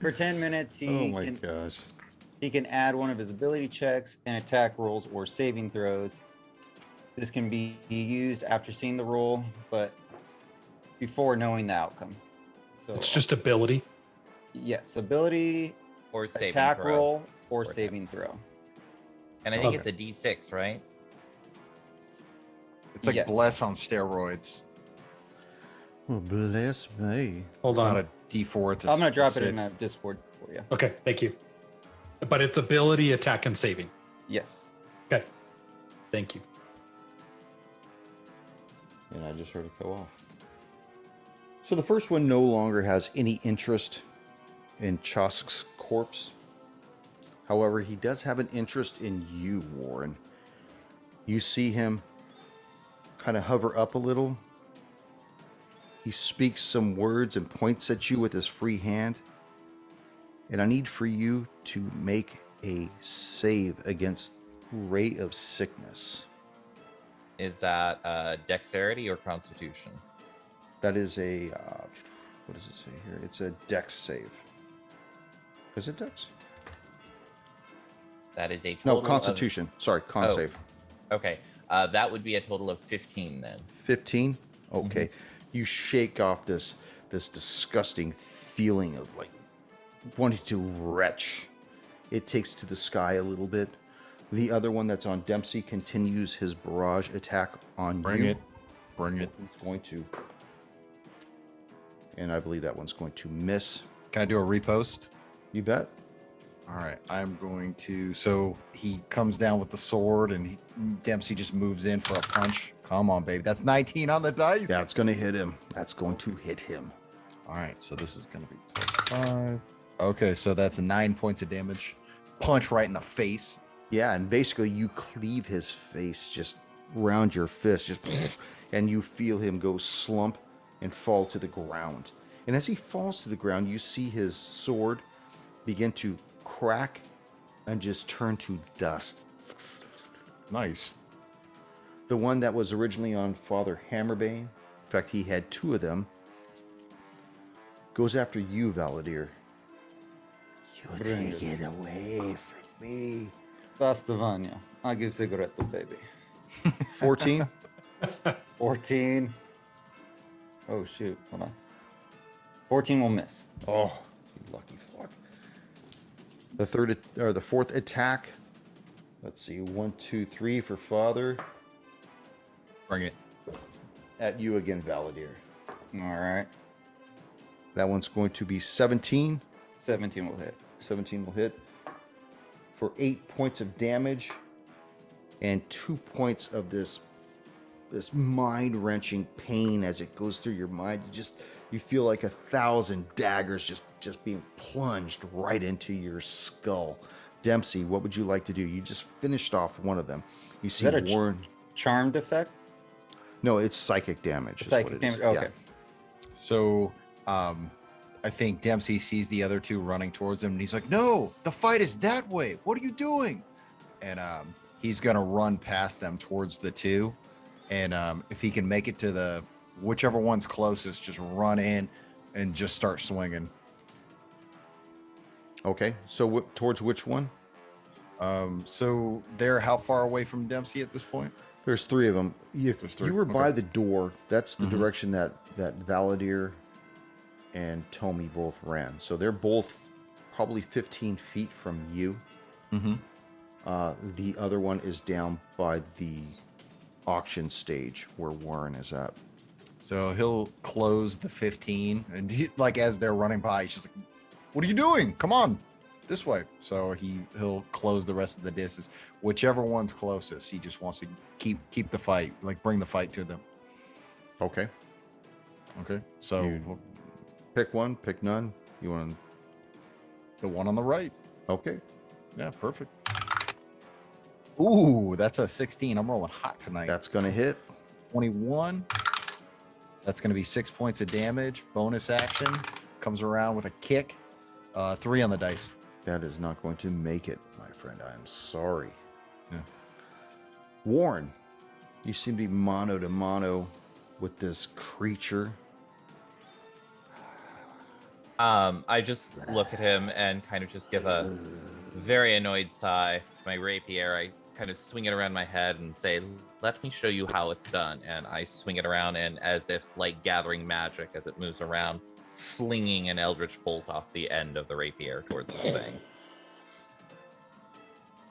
for 10 minutes. Gosh. He can add one of his ability checks and attack rolls or saving throws. This can be used after seeing the roll, but before knowing the outcome. So It's just ability. yes, ability, Or saving attack throw. roll, or Or saving throw. And I think Okay. it's a D6, right? It's like Yes. Bless on steroids. Well, bless me. Hold It's on. not a D4. It's a I'm gonna drop it D6. in the Discord for you. Okay, thank you. But it's ability, attack, and saving. Yes. Okay. Thank you. And I just heard it go off. So the first one no longer has any interest in Chosk's corpse. However, he does have an interest in you, Warren. You see him kind of hover up a little. He speaks some words and points at you with his free hand. And I need for you to make a save against Ray of Sickness. Is that dexterity or constitution? That is a, what does it say here? It's a dex save. Is it dex? That is a No, total constitution. Sorry, con Oh. save. Of, okay. That would be a total of 15 then. 15? Okay. You shake off this disgusting feeling of like wanting to retch. It takes to the sky a little bit. The other one that's on Dempsey continues his barrage attack on Bring you. it. Bring it. It's going to. And I believe that one's going to miss. Can I do a repost? You bet. All right. I'm going to. So he comes down with the sword, and Dempsey just moves in for a punch. Come on, baby. That's 19 on the dice. That's going to hit him. That's going to hit him. All right. So this is going to be +5. Okay. So that's 9 points of damage. Punch right in the face. Yeah, and basically you cleave his face just round your fist, just and you feel him go slump and fall to the ground. And as he falls to the ground, you see his sword begin to crack and just turn to dust. Nice. The one that was originally on Father Hammerbane, in fact, he had two of them, goes after you, Valadier. You Bring take it away from me. Vastavanya. I'll give cigarette to baby. 14. 14. Oh shoot. Hold on. 14 will miss. Oh, you lucky fuck. The fourth attack. Let's see. 1, 2, 3 for Father. Bring it. At you again, Valadier. Alright. That one's going to be 17. 17 will hit. 17 will hit. For 8 points of damage. And 2 points of this mind-wrenching pain as it goes through your mind. You feel like 1,000 daggers just being plunged right into your skull. Dempsey, what would you like to do? You just finished off one of them. You see that a Warren. Charmed effect? No, it's psychic damage. is what Psychic it is. damage. Okay. Yeah. So, I think Dempsey sees the other two running towards him, and he's like, "No, the fight is that way. What are you doing?" And he's gonna run past them towards the two, and if he can make it to the whichever one's closest, just run in and just start swinging. Okay, so towards which one? So they're how far away from Dempsey at this point? There's 3 of them. If There's 3, you were by okay. the door, that's the Mhm. direction that Valadier and Tommy both ran. So they're both probably 15 feet from you. Mm-hmm. The other one is down by the auction stage where Warren is at. So he'll close the 15, and he, like as they're running by, he's just like, "What are you doing? Come on!" this way. So he'll close the rest of the distance. Whichever one's closest, he just wants to keep the fight, like bring the fight to them. Okay. Okay. So You- Pick one, pick none. You want the one on the right. to... Okay. Yeah, perfect. Ooh, that's a 16. I'm rolling hot tonight. That's going to hit. 21. That's going to be 6 points of damage. Bonus action. Comes around with a kick. 3 on the dice. That is not going to make it, my friend. I am sorry. Yeah. Warren, you seem to be mano to mano with this creature. I just look at him and kind of just give a very annoyed sigh. My rapier, I kind of swing it around my head and say, "Let me show you how it's done." And I swing it around, and as if like gathering magic as it moves around, flinging an eldritch bolt off the end of the rapier towards this thing.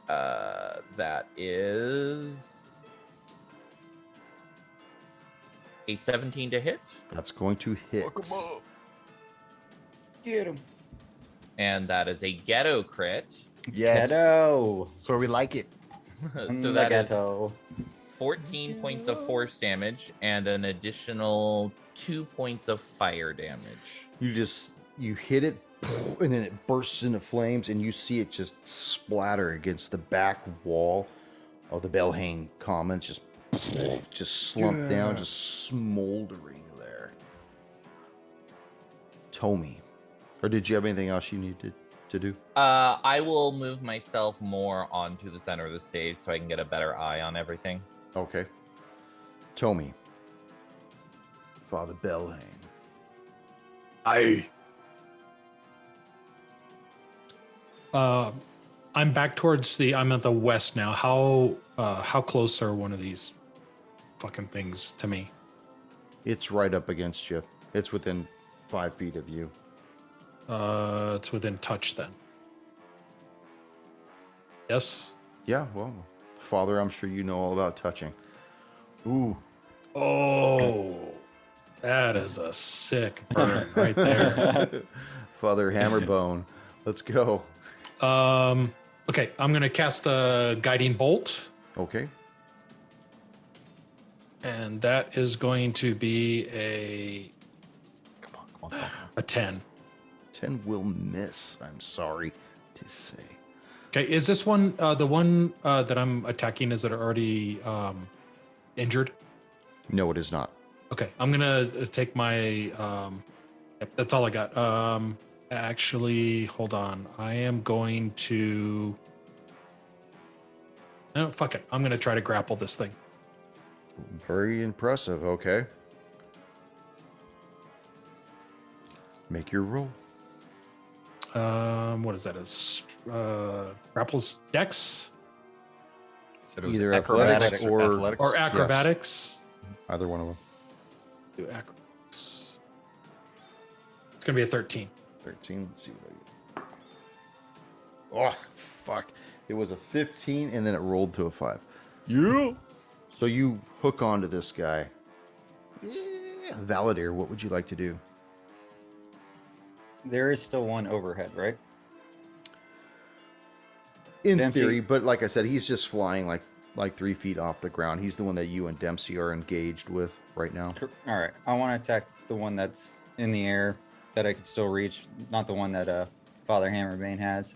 That is a 17 to hit. That's going to hit. Get him. And that is a ghetto crit. Yes. Ghetto. That's where we like it. So that is ghetto. 14 points of force damage and an additional 2 points of fire damage. You hit it, and then it bursts into flames, and you see it just splatter against the back wall of the Belhain Commons, just slumped down, just smoldering there. Tommy, or did you have anything else you needed to do? I will move myself more onto the center of the stage so I can get a better eye on everything. Okay. Tommy, Father Belhain. I'm back towards I'm at the west now. How close are one of these fucking things to me? It's right up against you. It's within 5 feet of you. It's within touch then. Yes. Yeah, well, Father, I'm sure you know all about touching. Ooh. Oh, that is a sick burn right there. Father Hammerbone. Let's go. Okay, I'm gonna cast a guiding bolt, Okay. and that is going to be Come on. 10. 10 will miss, I'm sorry to say. Okay, is this one the one that I'm attacking? Is it already injured? No, it is not. Okay, I'm gonna take my. Yep, that's all I got. Actually, hold on. I am going to. No, fuck it. I'm gonna try to grapple this thing. Very impressive. Okay. Make your roll. What is that? Grapples dex Said it was Either athletics or acrobatics? Either one of them. Do acrobatics. It's gonna be a 13. 13. Let's see what I get. Oh, fuck. It was a 15 and then it rolled to a 5. Yeah. So you hook onto this guy. Yeah. Validare, what would you like to do? There is still one overhead, right? In Dempsey. theory, but like I said, he's just flying like 3 feet off the ground. He's the one that you and Dempsey are engaged with right now. All right. I want to attack the one that's in the air that I could still reach, not the one that Father Hammerbane has.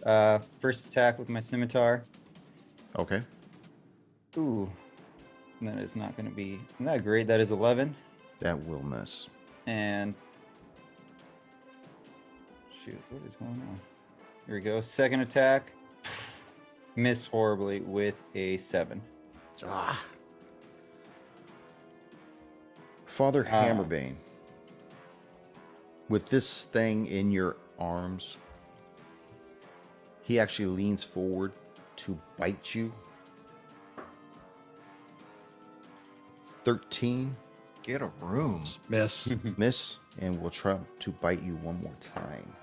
First attack with my scimitar. Okay. Ooh. That is not going to be that great. That is 11. That will miss. And shoot, what is going on? Here we go. Second attack. Miss horribly with a 7. Father Hammerbane, with this thing in your arms, he actually leans forward to bite you. 13, Get a room. Miss. miss, and will try to bite you one more time.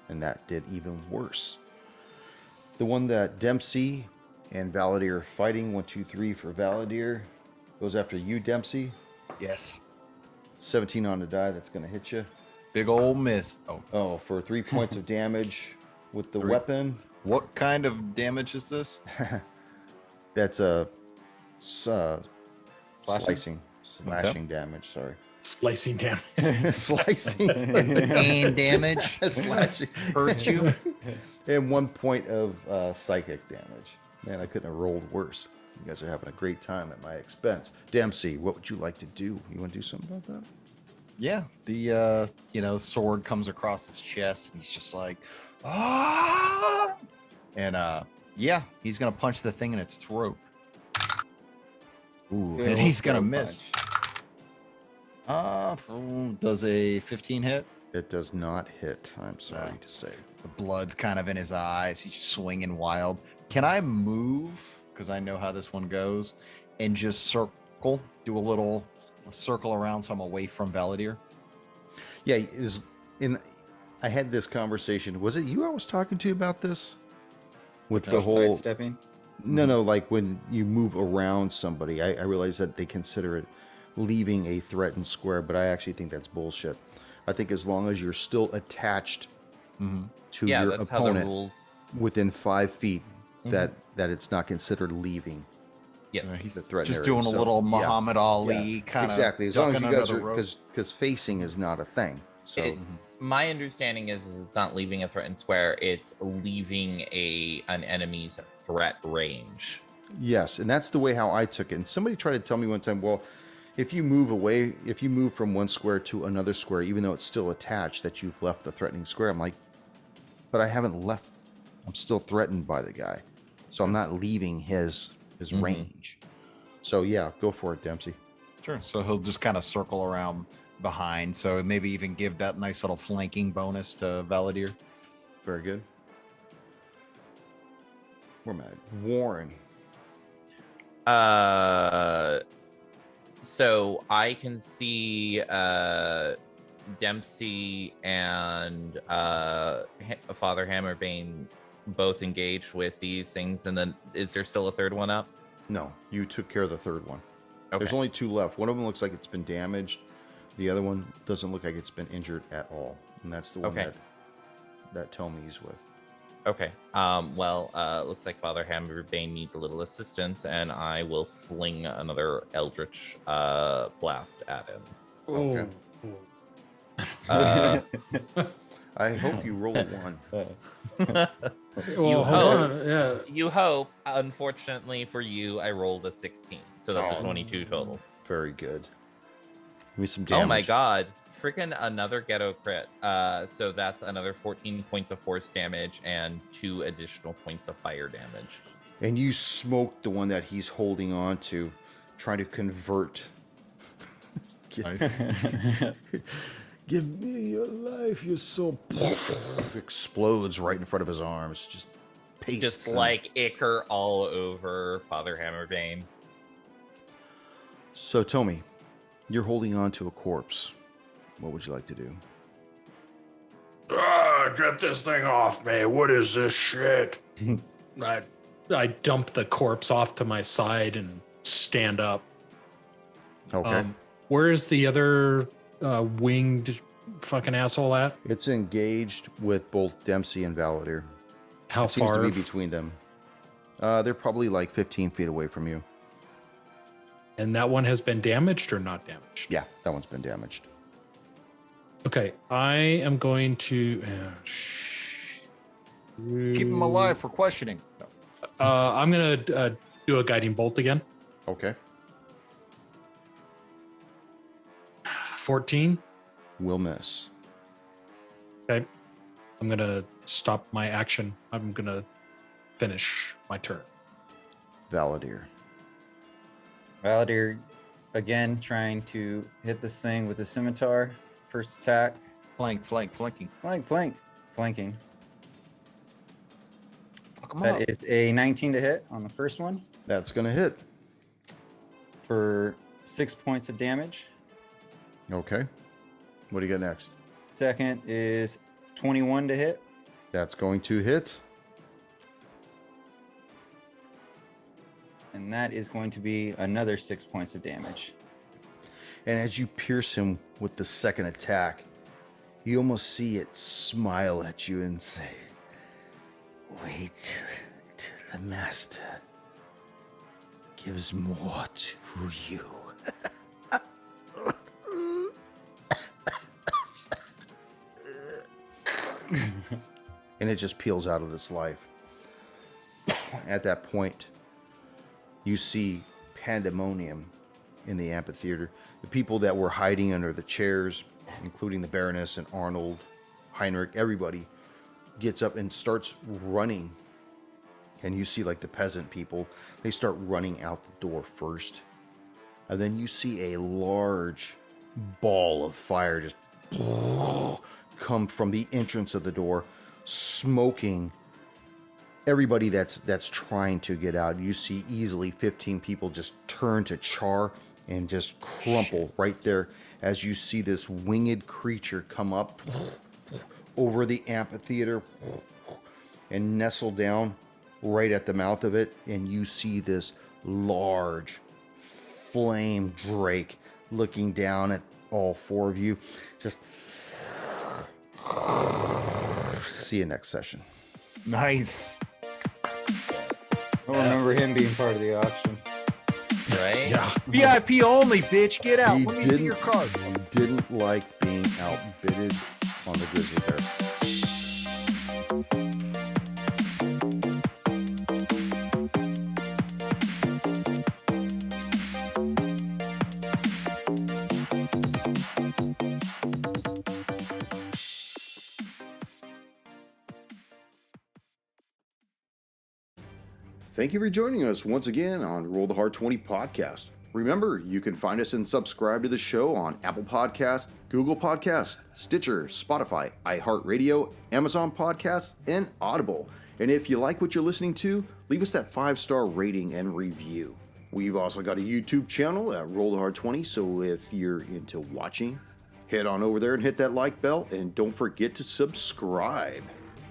And that did even worse. The one that Dempsey and Valadier are fighting, 1, 2, 3 for Valadier, goes after you, Dempsey. Yes. 17 on the die, that's going to hit you. Big old miss. Oh, Oh, for 3 points of damage, with the 3. weapon. What kind of damage is this? That's a slashing damage. Sorry, Slicing damage. slicing Pain damage slashing hurts you. and 1 point of psychic damage. Man, I couldn't have rolled worse. You guys are having a great time at my expense. Dempsey, what would you like to do? You want to do something about that? Yeah, the sword comes across his chest, and he's just like, ah! And yeah, he's gonna punch the thing in its throat. Ooh, Good and old he's gonna throat miss. punch. Does a 15 hit? It does not hit. I'm sorry No. to say. The blood's kind of in his eyes. He's just swinging wild. Can I move? Because I know how this one goes, and just circle, do a little circle around, so I'm away from Valadier. Yeah, I had this conversation. Was it you I was talking to about this? With the whole Sidestepping. no, like when you move around somebody, I realize that they consider it leaving a threatened square, but I actually think that's bullshit. I think as long as you're still attached to Yeah, your that's how the opponent rules. within 5 feet, that it's not considered leaving Yes. He's the threatened just area. doing a So, little yeah. Muhammad Ali Yeah, kind of exactly. As long as you guys are, because facing is not a thing. So My understanding is it's not leaving a threatened square; it's leaving an enemy's threat range. yes, and that's the way how I took it. And somebody tried to tell me one time, well, if you move from one square to another square, even though it's still attached, that you've left the threatening square. I'm like, but I haven't left. I'm still threatened by the guy, so I'm not leaving his range. So yeah, go for it, Dempsey. Sure. So he'll just kind of circle around behind. So maybe even give that nice little flanking bonus to Valadier. Very good. Where am I? Warren. So I can see Dempsey and Father Hammerbane both engaged with these things, and then is there still a third one up? No, you took care of the third one. Okay. There's only 2 left. One of them looks like it's been damaged. The other one doesn't look like it's been injured at all, and that's the one Okay. that Tomy's with. Okay. Looks like Father Hammerbane needs a little assistance, and I will fling another Eldritch blast at him. Okay. Uh, I hope you roll a 1. Well, hold hope. on. Yeah. You hope. Unfortunately for you, I rolled a 16, so that's a 22 total. Very good. Give me some damage. Oh my god. Freaking another ghetto crit. So that's another 14 points of force damage and 2 additional points of fire damage. And you smoked the one that he's holding on to, trying to convert. Nice. Give me your life, your soul. Explodes right in front of his arms. Just pastes Just him. like ichor all over Father Hammerbane. So, Tommy, you're holding on to a corpse. What would you like to do? Get this thing off me. What is this shit? I dump the corpse off to my side and stand up. Okay. Where is the other winged fucking asshole at? It's engaged with both Dempsey and Valadier. How It seems far? to be between them. They're probably like 15 feet away from you. And that one has been damaged or not damaged? Yeah, that one's been damaged. Okay, I am going to Keep him alive for questioning. I'm gonna do a guiding bolt again. Okay. 14. Will miss. Okay, I'm gonna stop my action. I'm gonna finish my turn. Valadier. Valdir, again, trying to hit this thing with the scimitar. First attack. Flanking. Flanking. Fuck him up. That is a 19 to hit on the first one That's going to hit. for 6 points of damage. Okay. What do you got next? Second is 21 to hit. That's going to hit. And that is going to be another 6 points of damage. And as you pierce him with the second attack, you almost see it smile at you and say, Wait till the master gives more to you. And it just peels out of this life. At that point, you see pandemonium in the amphitheater. The people that were hiding under the chairs, including the Baroness and Arnold, Heinrich, everybody gets up and starts running. And you see like the peasant people, they start running out the door first. And then you see a large ball of fire just come from the entrance of the door, smoking everybody that's trying to get out. You see easily 15 people just turn to char and just crumple right there as you see this winged creature come up over the amphitheater and nestle down right at the mouth of it, and you see this large flame drake looking down at all four of you. Just see you next session. Nice. I don't remember him being part of the auction. Right? Yeah. VIP only, bitch. Get out. He Let me see your card. didn't like being outbidden on the grizzly bear. Thank you for joining us once again on Roll the Hard 20 podcast. Remember, you can find us and subscribe to the show on Apple Podcasts, Google Podcasts, Stitcher, Spotify, iHeartRadio, Amazon Podcasts, and Audible. And if you like what you're listening to, leave us that 5-star rating and review. We've also got a YouTube channel at Roll the Hard 20, so if you're into watching, head on over there and hit that like bell, and don't forget to subscribe.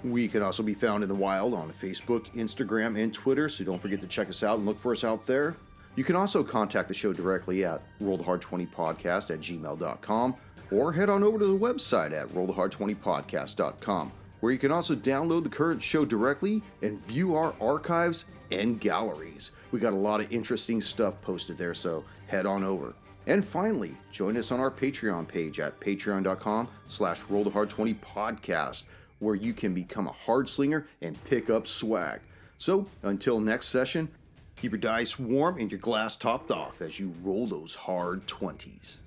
We can also be found in the wild on Facebook, Instagram, and Twitter, so don't forget to check us out and look for us out there. You can also contact the show directly at rollthehard20podcast@gmail.com, or head on over to the website at rollthehard20podcast.com, where you can also download the current show directly and view our archives and galleries. We got a lot of interesting stuff posted there, so head on over. And finally, join us on our Patreon page at patreon.com/rollthehard20podcast, where you can become a hard slinger and pick up swag. So until next session, keep your dice warm and your glass topped off as you roll those hard 20s.